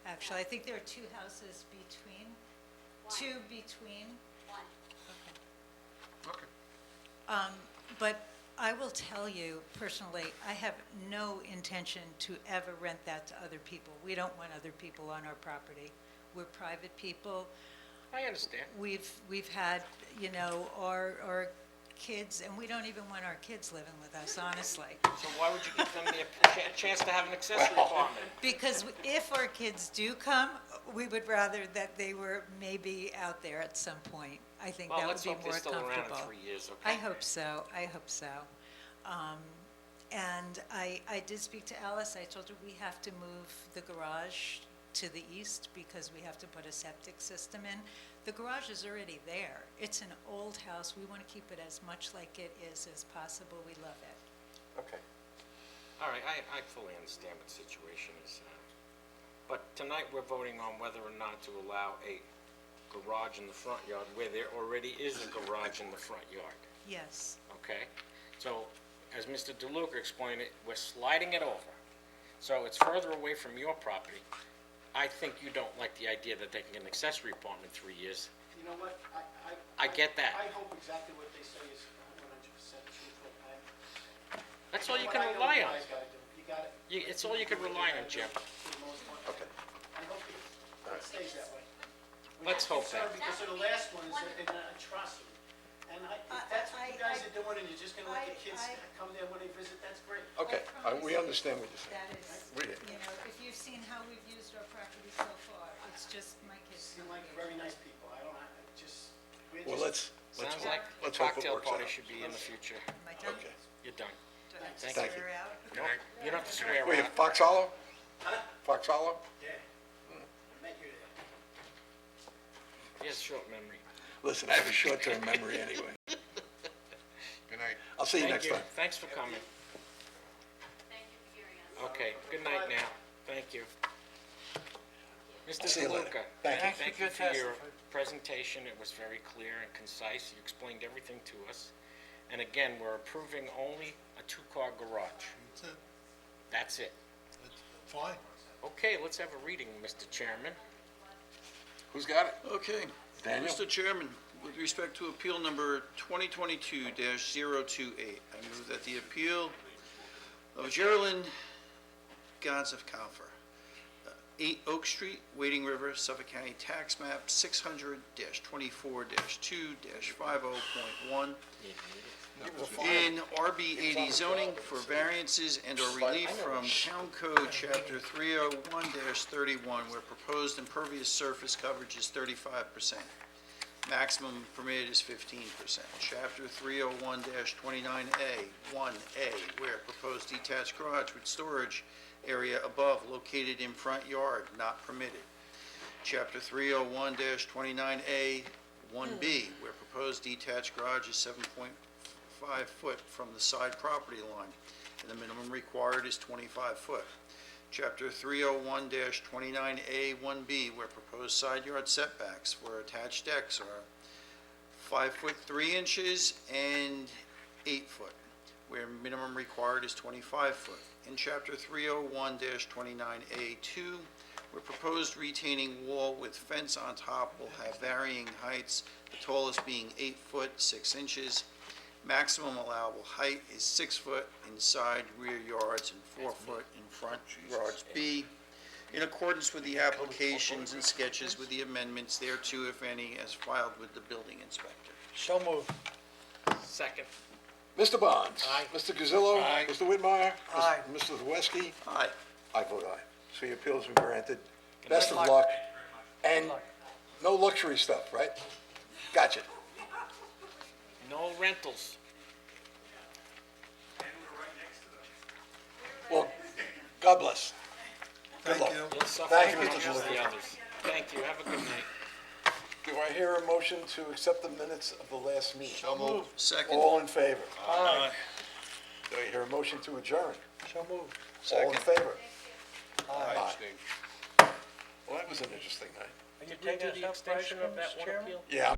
actually. I think there are 2 houses between. 2 between.
Okay.
But I will tell you personally, I have no intention to ever rent that to other people. We don't want other people on our property. We're private people.
I understand.
We've had, you know, our kids, and we don't even want our kids living with us, honestly.
So why would you give them the chance to have an accessory apartment?
Because if our kids do come, we would rather that they were maybe out there at some point. I think
Well,
that would
let's
be
hope they're
more
still around in
comfortable.
3 years, okay?
I hope so, I hope so. And I did speak to Alice, I told her we have to move the garage to the east because we have to put a septic system in. The garage is already there. It's an old house, we want to keep it as much like it is as possible, we love it.
Okay. All right, I fully understand what the situation is. But tonight, we're voting on whether or not to allow a garage in the front yard where there already is a garage in the front yard,
Yes,
okay? So, as Mr. DeLuca explained it, we're sliding it over. So it's further away from your property. I think you don't like the idea that they can get an accessory apartment in 3 years.
You know what,
I get that.
I hope exactly what they say is 100% truthful.
That's all you can rely on. It's all you can rely on, Jim.
Okay.
I hope it stays that way.
Let's hope that.
Because of the last one is an atrocity. And if that's what you guys are doing, and you're just gonna let the kids come there when they visit, that's great.
Okay, we understand what you're saying.
that is,
Read it.
you know, if you've seen how we've used our property so far, it's just my kids.
Seem like very nice people, I don't,
Well, let's
Sounds
hope-
like
let's hope it
cocktail
works
party
out.
should be in the future.
Am I done?
Okay.
You're done.
Do I have to
Thank you.
swear out?
No, you don't have to swear
Wait,
out.
Fox Hollow? Fox Hollow?
Yeah. I met you there.
He has short memory.
Listen, I have a short-term memory anyway.
Good night.
I'll see you
Thank
next time.
Thanks for coming. Okay, good night now. Thank you. Mr.
See you later.
DeLuca,
Thank you.
thank you for your presentation. It was very clear and concise. You explained everything to us. And again, we're approving only a two-car garage.
That's it.
That's it.
That's fine.
Okay, let's have a reading, Mr. Chairman.
Who's got it?
Okay.
Daniel?
Mr. Chairman, with respect to appeal number 2022-028, I move that the appeal of Geraldine Gonzalez Kaufer, 8 Oak Street, Wading River, Suffolk County Tax Map 600-24-2-50.1 in RB 80 zoning for variances and/or relief from Town Code Chapter 301-31, where proposed impervious surface coverage is 35%. Maximum permitted is 15%. Chapter 301-29A, 1A, where proposed detached garage with storage area above located in front yard, not permitted. Chapter 301-29A, 1B, where proposed detached garage is 7.5 foot from the side property line, and the minimum required is 25 foot. Chapter 301-29A, 1B, where proposed side yard setbacks for attached decks are 5 foot 3 inches and 8 foot, where minimum required is 25 foot. In Chapter 301-29A2, where proposed retaining wall with fence on top will have varying heights, the tallest being 8 foot 6 inches. Maximum allowable height is 6 foot in side rear yards and 4 foot in front yards. B, in accordance with the applications and sketches with the amendments thereto, if any, as filed with the building inspector.
So moved.
Second.
Mr. Bonds?
Aye.
Mr. Gazillo?
Aye.
Mr. Whitmire?
Aye.
Mr. Zawiski?
Aye.
I vote aye. So your appeal has been granted. Best of luck. And no luxury stuff, right? Gotcha.
No rentals.
Well, God bless. Good
Thank
luck.
you.
You'll suffer
Thank you,
as
Mr.
much as
Zawiski.
the others. Thank you. Have a good night.
Do I hear a motion to accept the minutes of the last meeting?
So moved.
Second.
All in favor?
Aye.
Do I hear a motion to adjourn?
So moved.
All in favor?
Aye.
Well, that was an interesting night.
Are you taking us up for ice cream, Mr. Chairman?
Yeah,